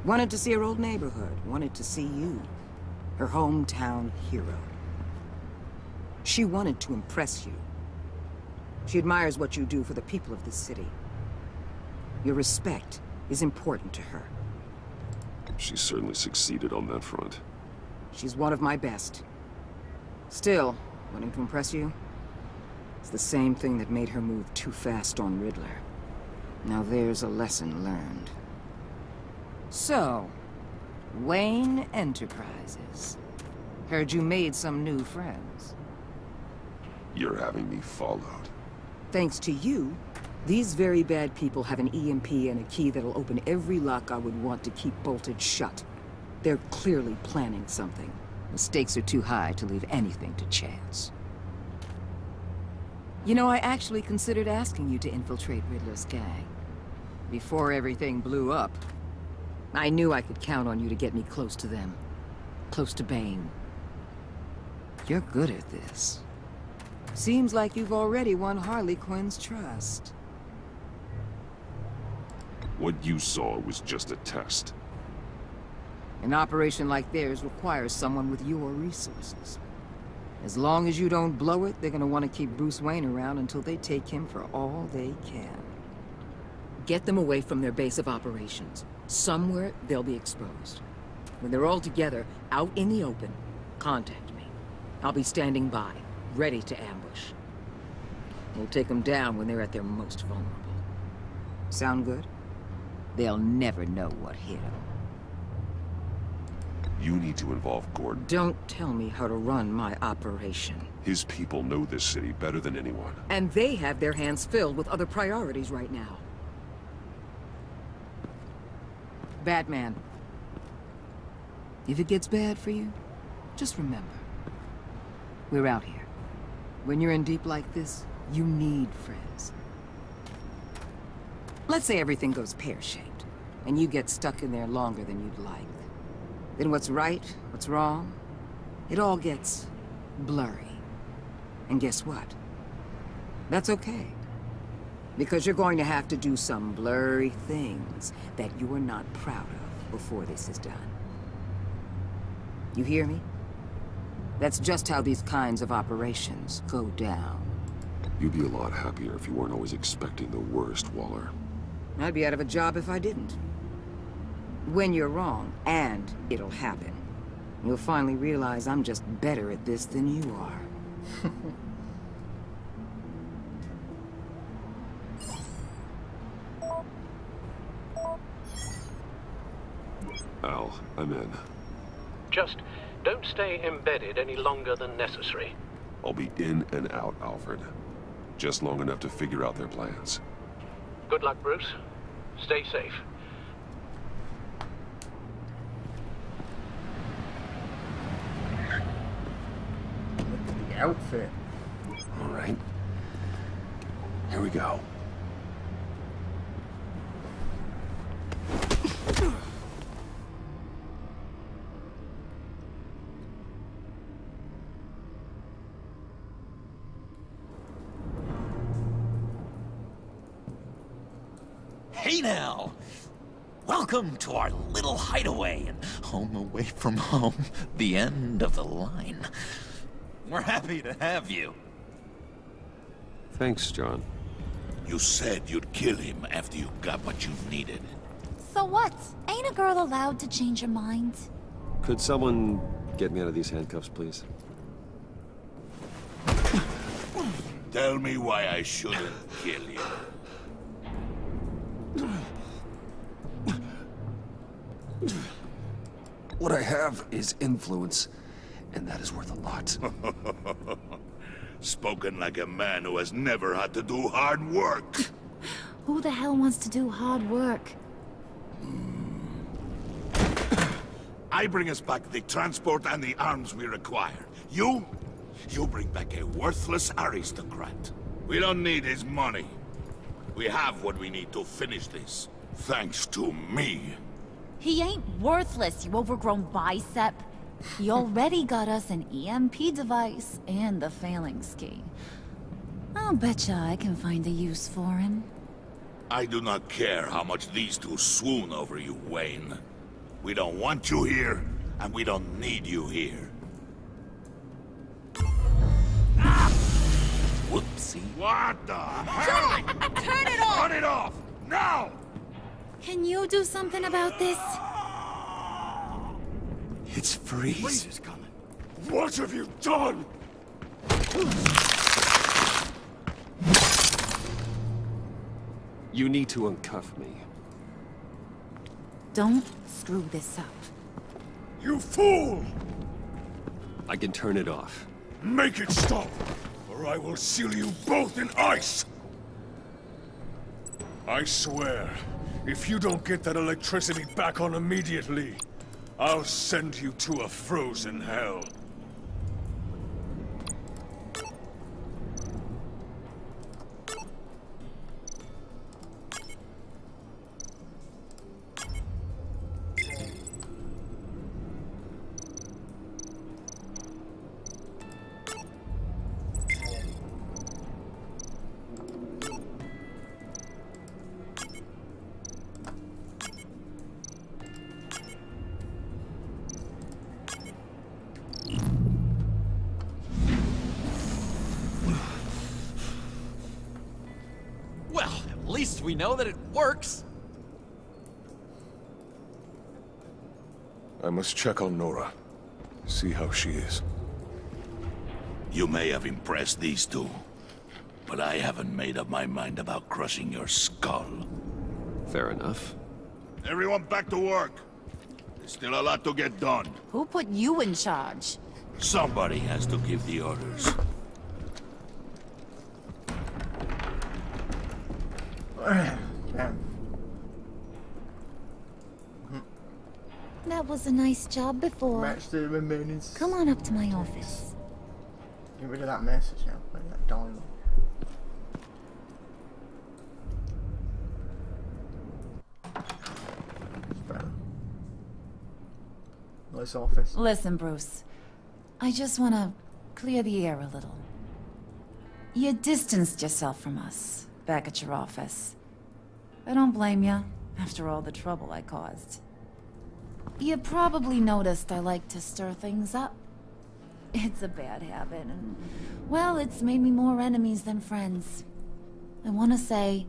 Wanted to see her old neighborhood. Wanted to see you. Her hometown hero. She wanted to impress you. She admires what you do for the people of this city. Your respect is important to her. She certainly succeeded on that front. She's one of my best. Still, wouldn't impress you? It's the same thing that made her move too fast on Riddler. Now there's a lesson learned. So, Wayne Enterprises. Heard you made some new friends. You're having me followed. Thanks to you, these very bad people have an EMP and a key that'll open every lock I would want to keep bolted shut. They're clearly planning something. The stakes are too high to leave anything to chance. You know, I actually considered asking you to infiltrate Riddler's gang. Before everything blew up, I knew I could count on you to get me close to them. Close to Bane. You're good at this. Seems like you've already won Harley Quinn's trust. What you saw was just a test. An operation like theirs requires someone with your resources. As long as you don't blow it, they're gonna want to keep Bruce Wayne around until they take him for all they can. Get them away from their base of operations. Somewhere they'll be exposed. When they're all together, out in the open, contact me. I'll be standing by, ready to ambush. We'll take them down when they're at their most vulnerable. Sound good? They'll never know what hit them. You need to involve Gordon. Don't tell me how to run my operation. His people know this city better than anyone. And they have their hands filled with other priorities right now. Batman. If it gets bad for you, just remember. We're out here. When you're in deep like this, you need friends. Let's say everything goes pear-shaped, and you get stuck in there longer than you'd like. Then what's right, what's wrong, it all gets blurry. And guess what? That's okay. Because you're going to have to do some blurry things that you are not proud of before this is done. You hear me? That's just how these kinds of operations go down. You'd be a lot happier if you weren't always expecting the worst, Waller. I'd be out of a job if I didn't. When you're wrong, and it'll happen, you'll finally realize I'm just better at this than you are. Al, I'm in. Just don't stay embedded any longer than necessary. I'll be in and out, Alfred. Just long enough to figure out their plans. Good luck, Bruce. Stay safe. The outfit. All right. Here we go. Hey now! Welcome to our little hideaway and home away from home, the end of the line. We're happy to have you. Thanks, John. You said you'd kill him after you got what you needed. So what? Ain't a girl allowed to change her mind? Could someone get me out of these handcuffs, please? Tell me why I shouldn't kill you. What I have is influence, and that is worth a lot. Spoken like a man who has never had to do hard work. Who the hell wants to do hard work? I bring us back the transport and the arms we require. You bring back a worthless aristocrat. We don't need his money. We have what we need to finish this. Thanks to me. He ain't worthless, you overgrown bicep. He already got us an EMP device and the phalanx key. I'll betcha I can find a use for him. I do not care how much these two swoon over you, Wayne. We don't want you here, and we don't need you here. Whoopsie. What the hell? Turn it off! Turn it off! Now! Can you do something about this? It's Freeze. Freeze is coming. What have you done? You need to uncuff me. Don't screw this up. You fool! I can turn it off. Make it stop, or I will seal you both in ice! I swear, if you don't get that electricity back on immediately, I'll send you to a frozen hell. We know that it works. I must check on Nora. See how she is. You may have impressed these two, but I haven't made up my mind about crushing your skull. Fair enough. Everyone back to work. There's still a lot to get done. Who put you in charge? Somebody has to give the orders. That was a nice job before. Match the remaining. Come on up to my office. Get rid of that message now. Look at that dialogue. Nice office. Listen, Bruce. I just want to clear the air a little. You distanced yourself from us back at your office. I don't blame you, after all the trouble I caused. You probably noticed I like to stir things up. It's a bad habit, and, well, it's made me more enemies than friends. I want to say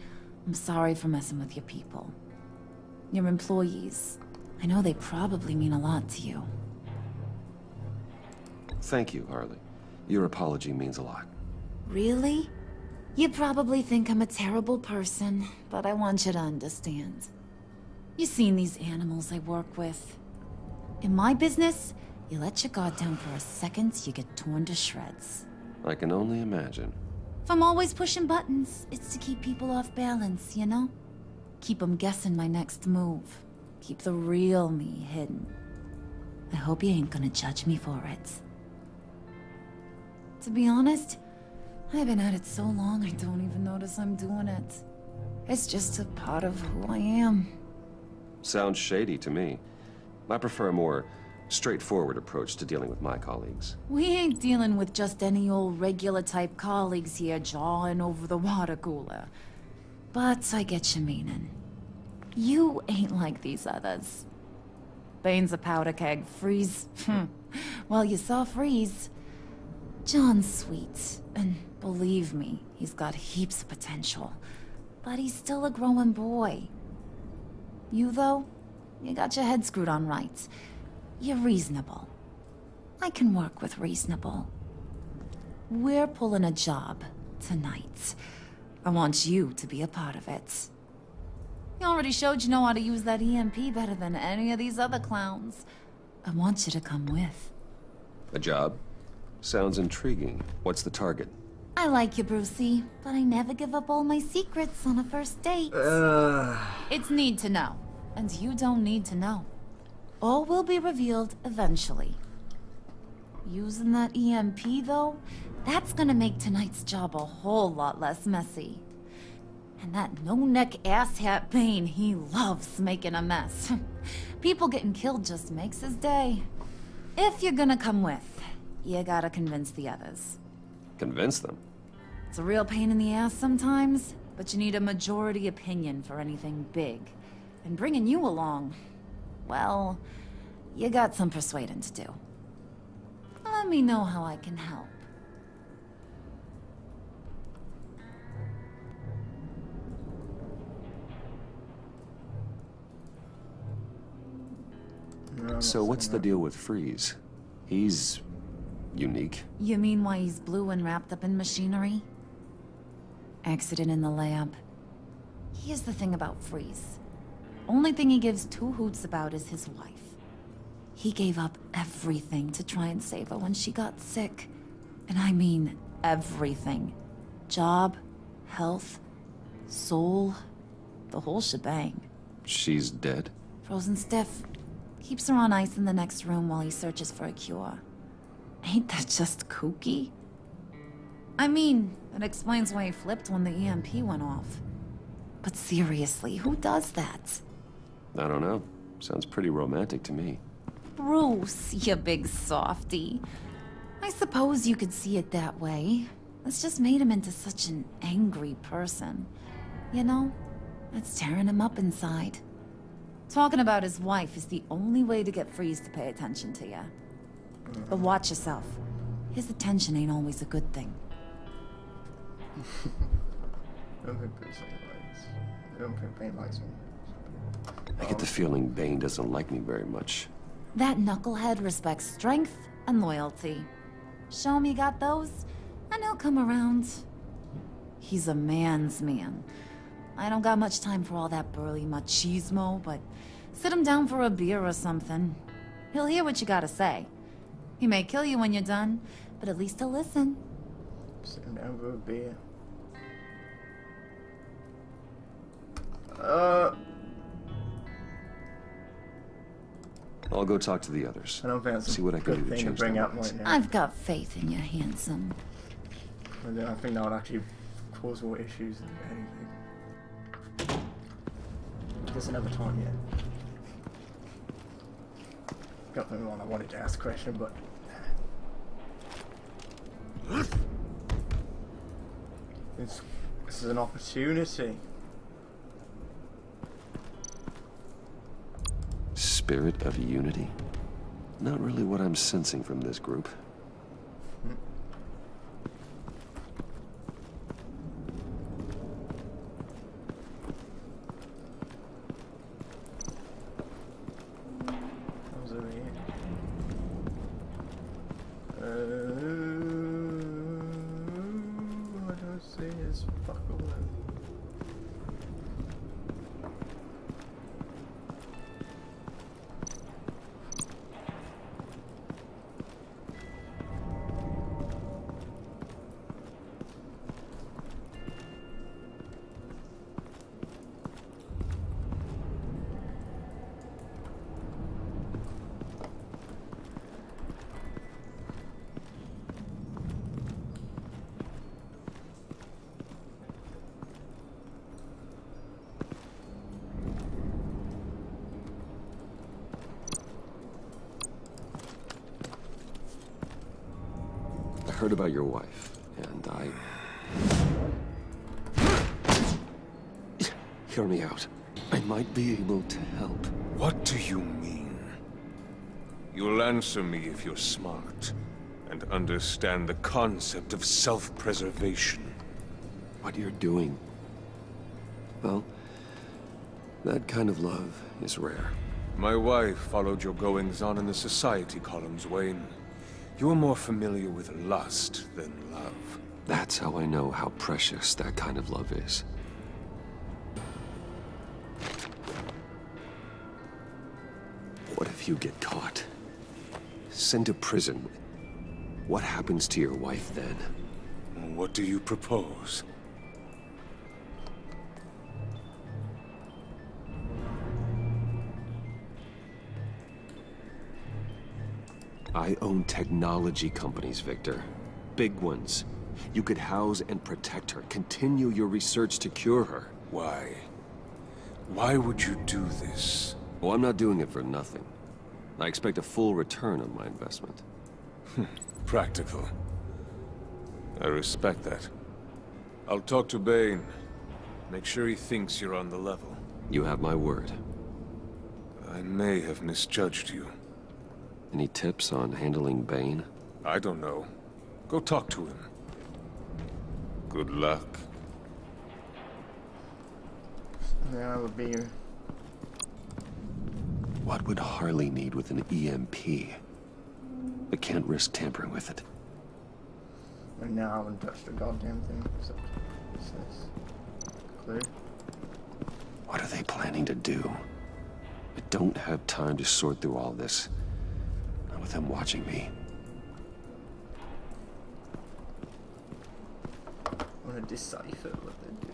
I'm sorry for messing with your people. Your employees. I know they probably mean a lot to you. Thank you, Harley. Your apology means a lot. Really? You probably think I'm a terrible person, but I want you to understand. You've seen these animals I work with. In my business, you let your guard down for a second, you get torn to shreds. I can only imagine. If I'm always pushing buttons, it's to keep people off balance, you know? Keep them guessing my next move. Keep the real me hidden. I hope you ain't gonna judge me for it. To be honest, I've been at it so long I don't even notice I'm doing it. It's just a part of who I am. Sounds shady to me. I prefer a more straightforward approach to dealing with my colleagues. We ain't dealing with just any old regular type colleagues here jawing over the water cooler. But I get your meaning. You ain't like these others. Bane's a powder keg. Freeze. Well, you saw Freeze. John's sweet, and believe me, he's got heaps of potential. But he's still a growing boy. You, though, you got your head screwed on right. You're reasonable. I can work with reasonable. We're pulling a job tonight. I want you to be a part of it. You already showed you know how to use that EMP better than any of these other clowns. I want you to come with. A job? Sounds intriguing. What's the target? I like you, Brucey, but I never give up all my secrets on a first date. It's need to know, and you don't need to know. All will be revealed eventually. Using that EMP, though, that's gonna make tonight's job a whole lot less messy. And that no-neck asshat Bane, he loves making a mess. People getting killed just makes his day. If you're gonna come with, you gotta convince the others. Convince them? It's a real pain in the ass sometimes, but you need a majority opinion for anything big. And bringing you along, well, you got some persuading to do. Let me know how I can help. No, so what's the deal with Freeze? He's unique. You mean why he's blue and wrapped up in machinery? Accident in the lab. Here's the thing about Freeze. Only thing he gives two hoots about is his wife. He gave up everything to try and save her when she got sick. And I mean everything. Job, health, soul, the whole shebang. She's dead? Frozen stiff. Keeps her on ice in the next room while he searches for a cure. Ain't that just kooky? I mean, it explains why he flipped when the EMP went off. But seriously, who does that? I don't know. Sounds pretty romantic to me. Bruce, you big softy. I suppose you could see it that way. It's just made him into such an angry person. You know, it's tearing him up inside. Talking about his wife is the only way to get Freeze to pay attention to you. But watch yourself. His attention ain't always a good thing. I don't think Bane likes me. I get the feeling Bane doesn't like me very much. That knucklehead respects strength and loyalty. Show him you got those, and he'll come around. He's a man's man. I don't got much time for all that burly machismo, but sit him down for a beer or something. He'll hear what you gotta say. He may kill you when you're done, but at least he'll listen. Sit him down for a beer. I'll go talk to the others. I don't think that's see what I can do to change them. Right now. I've got faith in you, handsome. I think that would actually cause more issues than anything. There's another time yet. Got the one I wanted to ask a question, but this is an opportunity. Spirit of unity? Not really what I'm sensing from this group. I don't see his fuck all. I heard about your wife, and Hear me out. I might be able to help. What do you mean? You'll answer me if you're smart, and understand the concept of self-preservation. What you're doing? Well, that kind of love is rare. My wife followed your goings-on in the society columns, Wayne. You are more familiar with lust than love. That's how I know how precious that kind of love is. What if you get caught? Sent to prison? What happens to your wife then? What do you propose? I own technology companies, Victor. Big ones. You could house and protect her, continue your research to cure her. Why? Why would you do this? Well, I'm not doing it for nothing. I expect a full return on my investment. Practical. I respect that. I'll talk to Bane. Make sure he thinks you're on the level. You have my word. I may have misjudged you. Any tips on handling Bane? I don't know. Go talk to him. Good luck. Yeah, I would be. What would Harley need with an EMP? I can't risk tampering with it. And now I haven't touched a goddamn thing. So, what's this? Clue? What are they planning to do? I don't have time to sort through all this. Not with them watching me. I want to decipher what they do.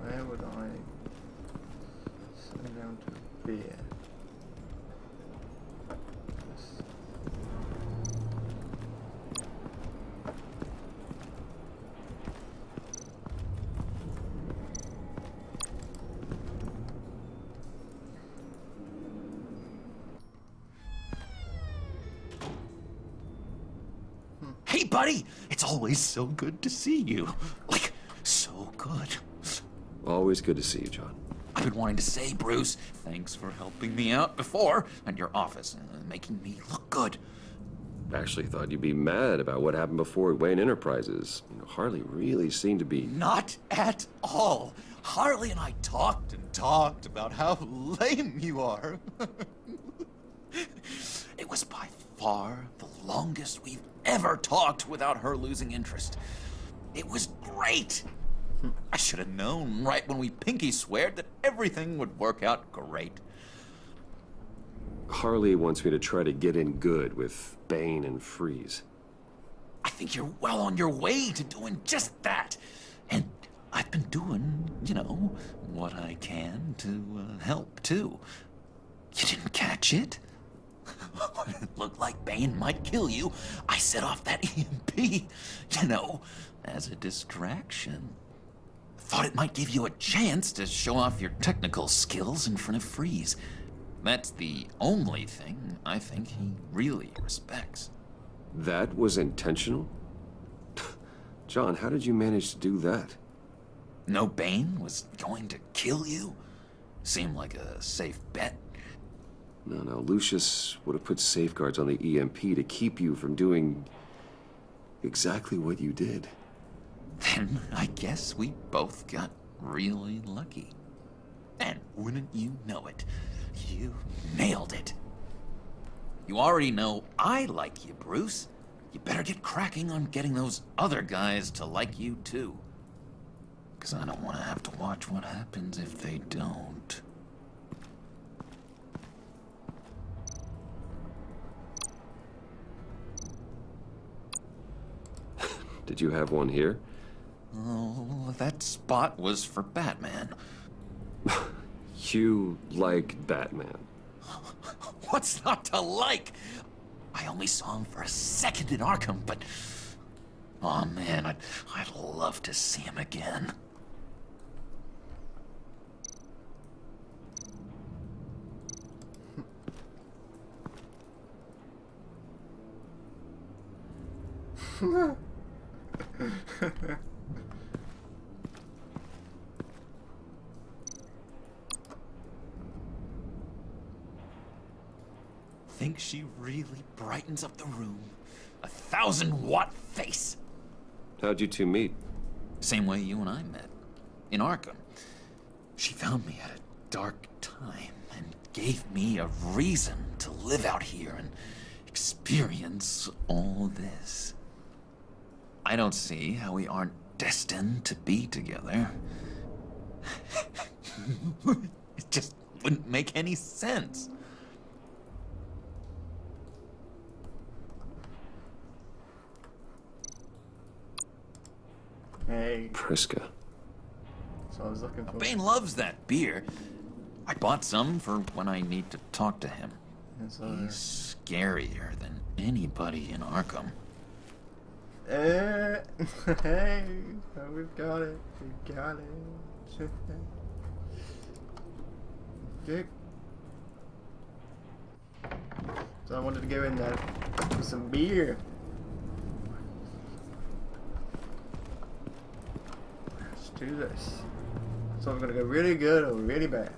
Where would I send down to beer? Hey, buddy! It's always so good to see you. Like, so good. Always good to see you, John. I've been wanting to say, Bruce, thanks for helping me out before at your office and making me look good. Actually thought you'd be mad about what happened before at Wayne Enterprises. You know, Harley really seemed to be... Not at all. Harley and I talked and talked about how lame you are. It was by far the longest we've ever talked without her losing interest. It was great. I should have known right when we pinky sweared that everything would work out great. Harley wants me to try to get in good with Bane and Freeze. I think you're well on your way to doing just that. And I've been doing, you know, what I can to help, too. You didn't catch it? When it looked like Bane might kill you, I set off that EMP, you know, as a distraction. Thought it might give you a chance to show off your technical skills in front of Freeze. That's the only thing I think he really respects. That was intentional? John, how did you manage to do that? No, Bane was going to kill you? Seemed like a safe bet. No, Lucius would have put safeguards on the EMP to keep you from doing exactly what you did. Then I guess we both got really lucky. And wouldn't you know it, you nailed it. You already know I like you, Bruce. You better get cracking on getting those other guys to like you, too. 'Cause I don't want to have to watch what happens if they don't. Did you have one here? Oh, that spot was for Batman. You like Batman? What's not to like? I only saw him for a second in Arkham, but... oh man, I'd love to see him again. Think she really brightens up the room. 1,000-watt face. How'd you two meet? Same way you and I met. In Arkham. She found me at a dark time and gave me a reason to live out here and experience all this. I don't see how we aren't destined to be together. It just wouldn't make any sense. Hey. Priska. So I was looking for... Bane loves that beer. I bought some for when I need to talk to him. He's scarier than anybody in Arkham. Hey, oh, we've got it. We got it. Good. So I wanted to go in there with some beer. Let's do this. So I'm gonna go really good or really bad.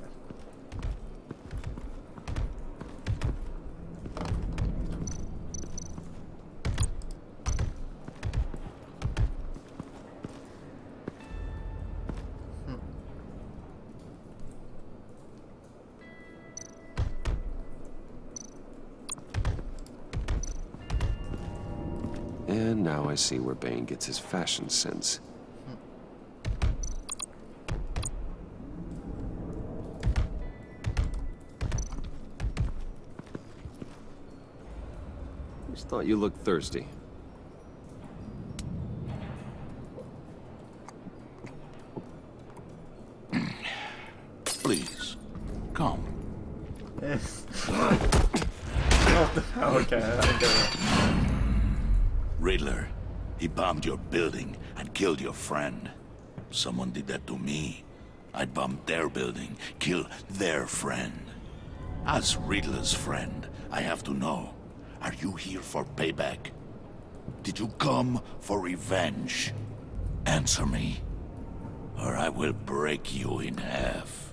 And now I see where Bane gets his fashion sense. Just thought you looked thirsty. Please, come. Okay, Riddler, he bombed your building and killed your friend. Someone did that to me. I'd bomb their building, kill their friend. As Riddler's friend, I have to know, are you here for payback? Did you come for revenge? Answer me, or I will break you in half.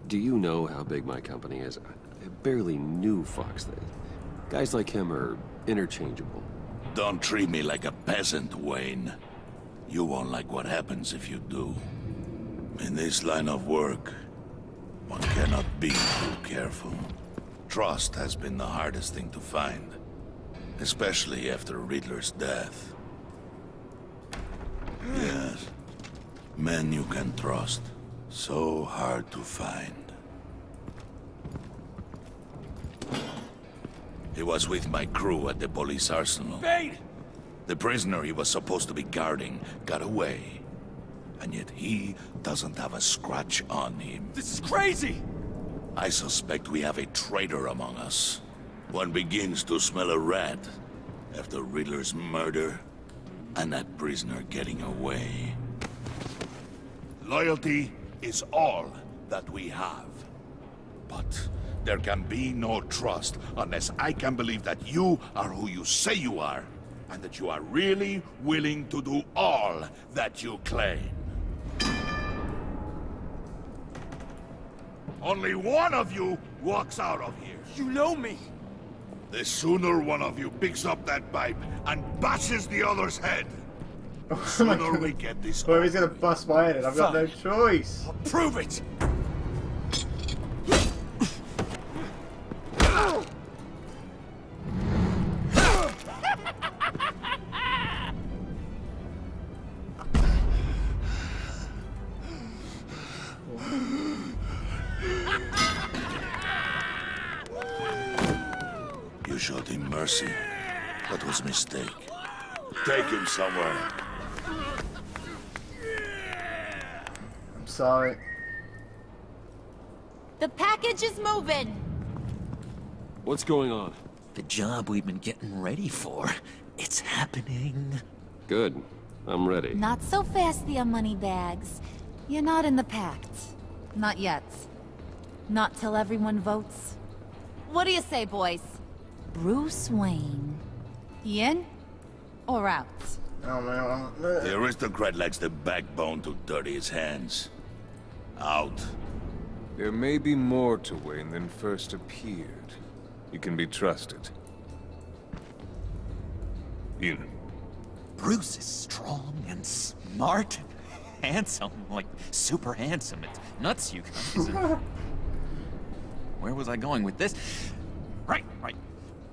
Do you know how big my company is? I barely knew Fox. Guys like him are interchangeable. Don't treat me like a peasant, Wayne. You won't like what happens if you do. In this line of work, one cannot be too careful. Trust has been the hardest thing to find, especially after Riddler's death. Yes, men you can trust. So hard to find. He was with my crew at the police arsenal. Bane! The prisoner he was supposed to be guarding got away. And yet he doesn't have a scratch on him. This is crazy! I suspect we have a traitor among us. One begins to smell a rat after Riddler's murder and that prisoner getting away. Loyalty is all that we have. But there can be no trust unless I can believe that you are who you say you are, and that you are really willing to do all that you claim. Only one of you walks out of here. You know me! The sooner one of you picks up that pipe and bashes the other's head, the sooner we get this. Well, he's gonna bust my head and I've got no choice. I'll prove it! You showed him mercy. That was a mistake. Take him somewhere. I'm sorry. The package is moving. What's going on? The job we've been getting ready for. It's happening. Good. I'm ready. Not so fast, the Moneybags. You're not in the pact. Not yet. Not till everyone votes. What do you say, boys? Bruce Wayne. In or out? Oh man. The aristocrat lacks the backbone to dirty his hands. Out. There may be more to Wayne than first appeared. You can be trusted. In. Bruce is strong and smart and handsome. Like, super handsome. It's nuts, you guys. Where was I going with this? Right.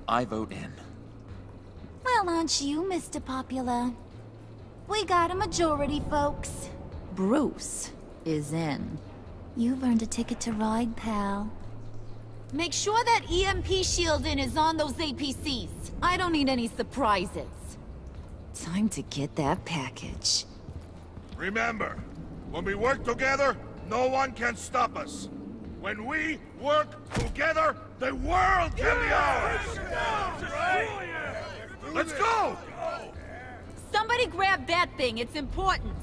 I vote in. Well, aren't you, Mr. Popular? We got a majority, folks. Bruce is in. You've earned a ticket to ride, pal. Make sure that EMP shielding is on those APCs. I don't need any surprises. Time to get that package. Remember, when we work together, no one can stop us. When we work together, the world can be ours! Let's go! Somebody grab that thing, it's important.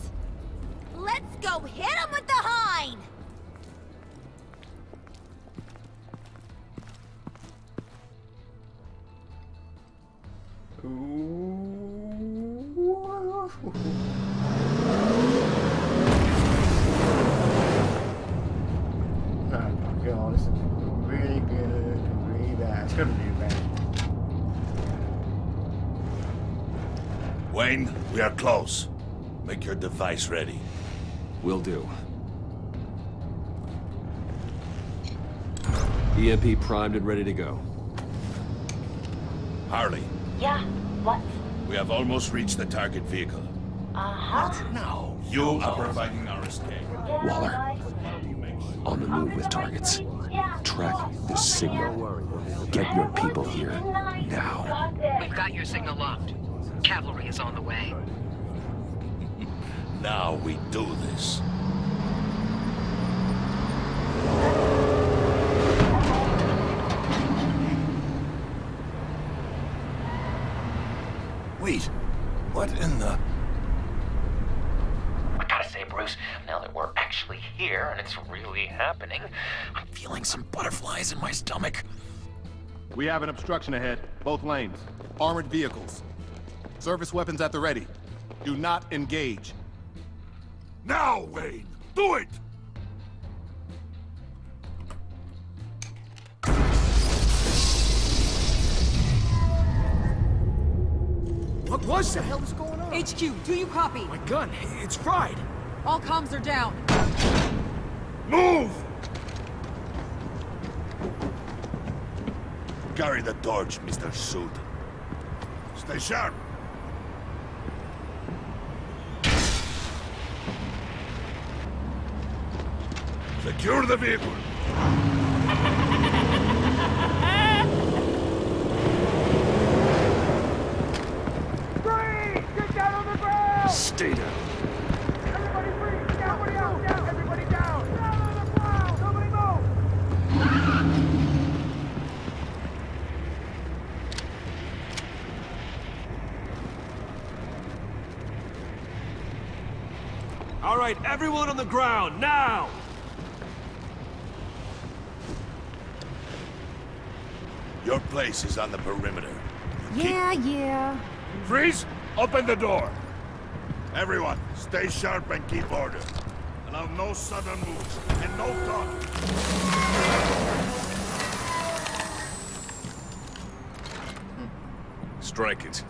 Let's go hit him with the hind! Oh my god, this is really good, really bad. It's gonna be bad. Wayne, we are close. Make your device ready. Will do. EMP primed and ready to go. Harley. Yeah, what? We have almost reached the target vehicle. What? No. You are providing our escape. Waller, on the move with targets. Track this signal. Get your people here, now. We've got your signal locked. Cavalry is on the way. Now we do this. Wait, what in the... I gotta say, Bruce, now that we're actually here and it's really happening, I'm feeling some butterflies in my stomach. We have an obstruction ahead, both lanes. Armored vehicles. Service weapons at the ready. Do not engage. Now, Wayne! Do it! What was that? What the hell is going on? HQ, do you copy? My gun, it's fried. All comms are down. Move! Carry the torch, Mr. Suit. Stay sharp. Secure the vehicle. Freeze! Get down on the ground! Stay down. Everybody freeze! Everybody out! Down! Everybody down! Down on the ground! Nobody move! All right, everyone on the ground, now! Your place is on the perimeter. Yeah. Freeze! Open the door! Everyone, stay sharp and keep order. Allow no sudden moves, and no talking. Strike it.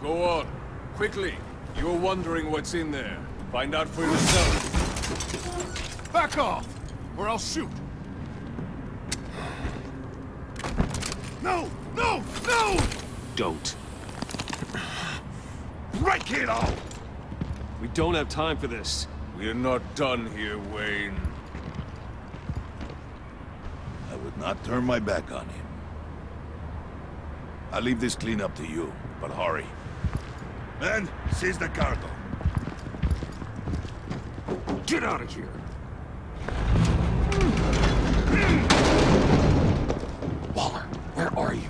Go on. Quickly. You're wondering what's in there. Find out for yourself. Back off, or I'll shoot. No! No! No! Don't. Break it all! We don't have time for this. We're not done here, Wayne. I would not turn my back on him. I'll leave this clean up to you, but hurry. Men, seize the cargo. Get out of here! Waller, where are you?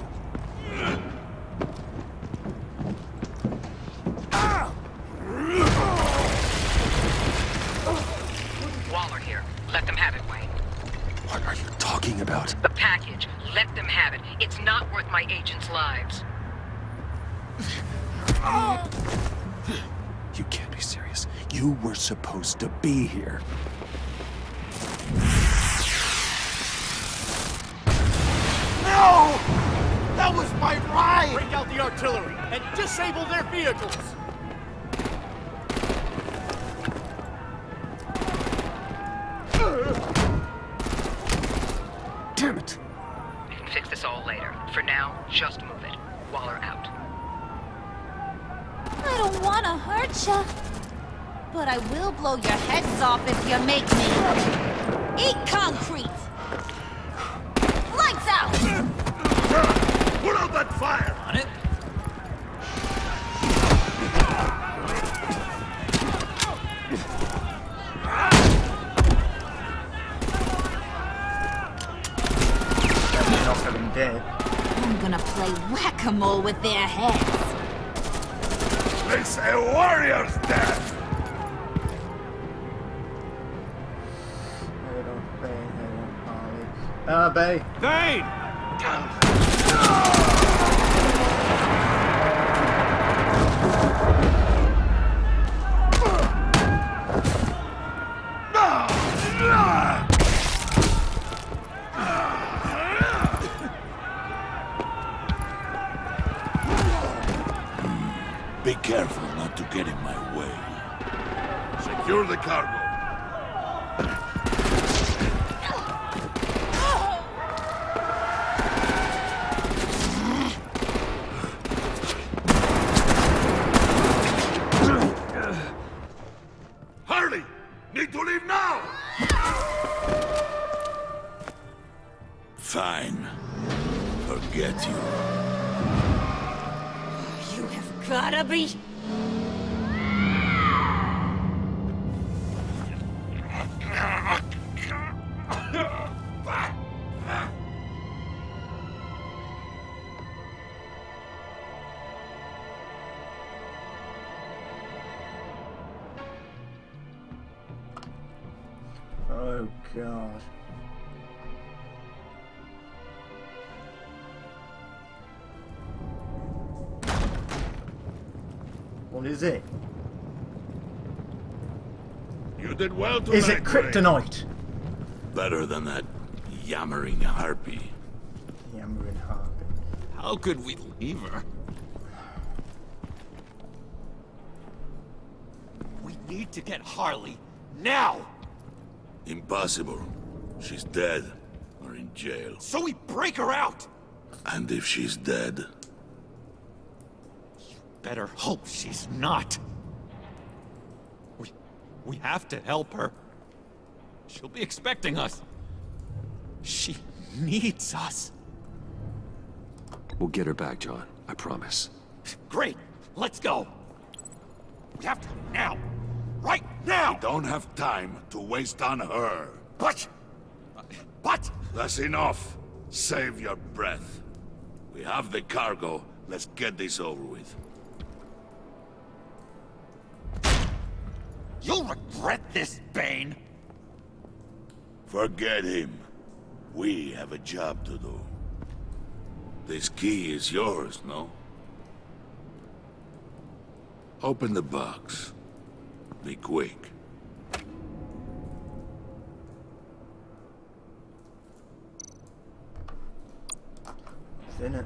Waller here. Let them have it, Wayne. What are you talking about? The package. Let them have it. It's not worth my agents' lives. You can't be serious. You were supposed to be here. No! That was my ride! Break out the artillery and disable their vehicles! Damn it! We can fix this all later. For now, just move it. Waller out. I don't want to hurt ya, but I will blow your heads off if you make me. Eat concrete! Lights out! Put out that fire! On it? Knock them dead. I'm gonna play whack-a-mole with their heads. It's a warrior's death! Bay. Vane! Be careful not to get in my way. Secure the cargo. Fine. Forget you. You have gotta be... Oh God. What is it? You did well tonight. Is it kryptonite? Better than that yammering harpy. Yammering harpy. How could we leave her? We need to get Harley now. Impossible. She's dead or in jail. So we break her out. And if she's dead? Better hope she's not. We have to help her. She'll be expecting us. She needs us. We'll get her back, John. I promise. Great. Let's go. We have to now. Right now! We don't have time to waste on her. But... That's enough. Save your breath. We have the cargo. Let's get this over with. You'll regret this, Bane! Forget him. We have a job to do. This key is yours, no? Open the box. Be quick. What's in it?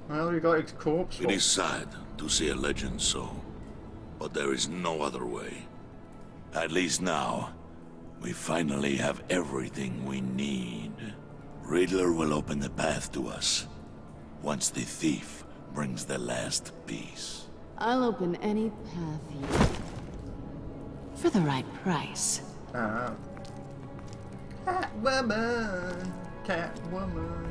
Well, we got his corpse. It is sad to see a legend so, but there is no other way. At least now, we finally have everything we need. Riddler will open the path to us, once the thief brings the last piece. I'll open any path you... for the right price. Catwoman! Catwoman!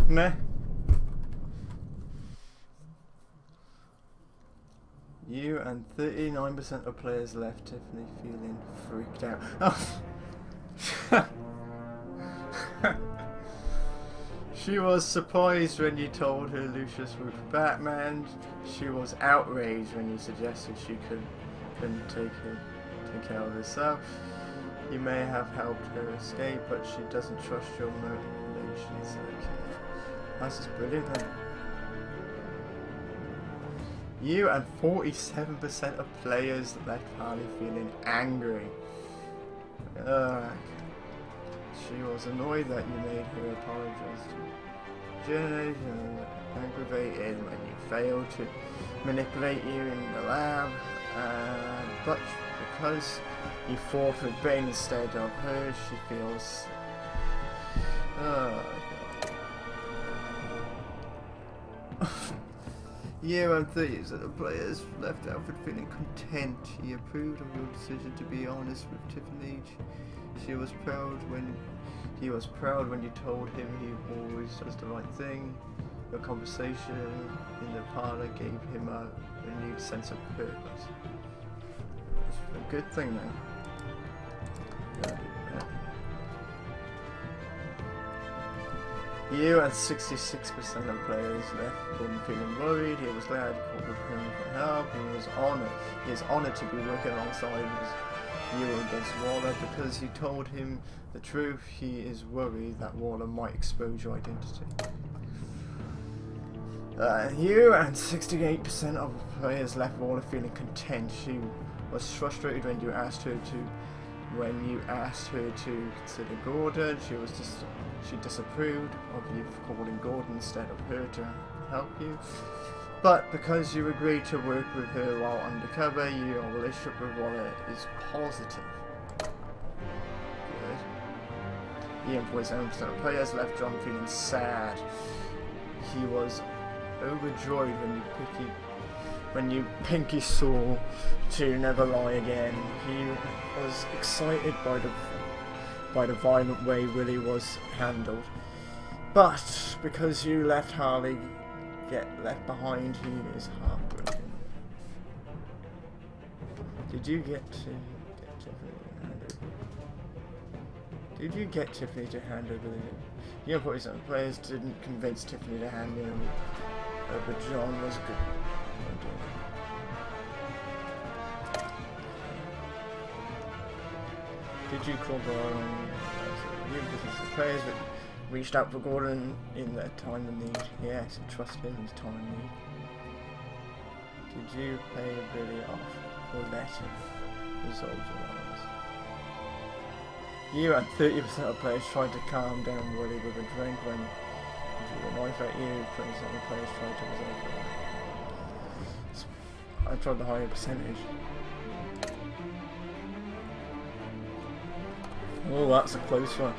Meh. You and 39% of players left Tiffany feeling freaked out. Oh. She was surprised when you told her Lucius was Batman. She was outraged when you suggested she couldn't take care of herself. You may have helped her escape, but she doesn't trust your motivations. Okay. That's just brilliant then. You and 47% of players left Harley feeling angry. She was annoyed that you made her apologize to Jenny, aggravated when you failed to manipulate you in the lab, but because you fought with Bane instead of her, she feels... You and 30% of the players left Alfred feeling content. He approved of your decision to be honest with Tiffany. He was proud when you told him he always does the right thing. Your conversation in the parlor gave him a renewed sense of purpose. It's a good thing then. You and 66% of players left Gordon feeling worried. He was glad you called him for help. He is honored to be working alongside you against Waller because you told him the truth. He is worried that Waller might expose your identity. You and 68% of players left Waller feeling content. She was frustrated when you asked her to consider Gordon. She disapproved of you calling Gordon instead of her to help you. But because you agreed to work with her while undercover, your relationship with Waller is positive. Good. Ian voice the players left John feeling sad. He was overjoyed when you pinky saw to never lie again. He was excited by the violent way Willie was handled. But because you left Harley get left behind, he is heartbroken. Did you get Tiffany to hand over the... You know, probably some players didn't convince Tiffany to hand him over. John was good. Did you call Gordon? The players that reached out for Gordon in their time of need. Yes, and trusted him in his time of need. Did you pay Billy off or let him resolve your lives? You and 30% of players tried to calm down Willie with a drink when he threw a knife at you. 27 players tried to resolve your life. I tried the higher percentage. Oh, that's a close one.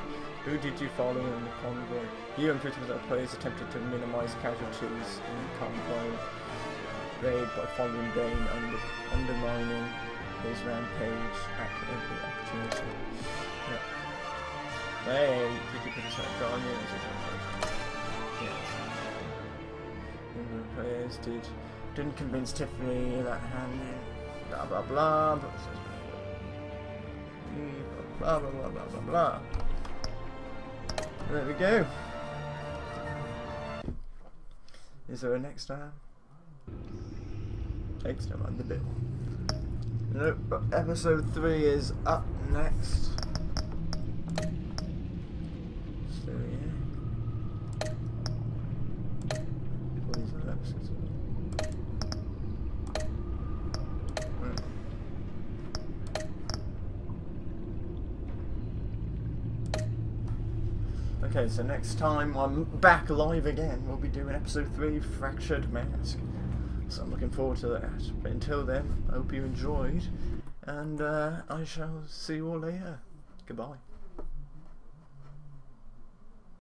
Who did you follow in the convoy? You and 50% of players attempted to minimize casualties in the convoy raid by following Bane, undermining his rampage at every opportunity. Yep. Hey, 50% gone, yeah. Players didn't convince Tiffany that hand, blah blah blah, blah blah blah blah blah blah. There we go. Is there a next time? Next time on the bill. Nope, but episode 3 is up next. So yeah. What is that episode? Okay, so next time I'm back live again, we'll be doing episode 3, Fractured Mask. So I'm looking forward to that. But until then, I hope you enjoyed, and I shall see you all later. Goodbye.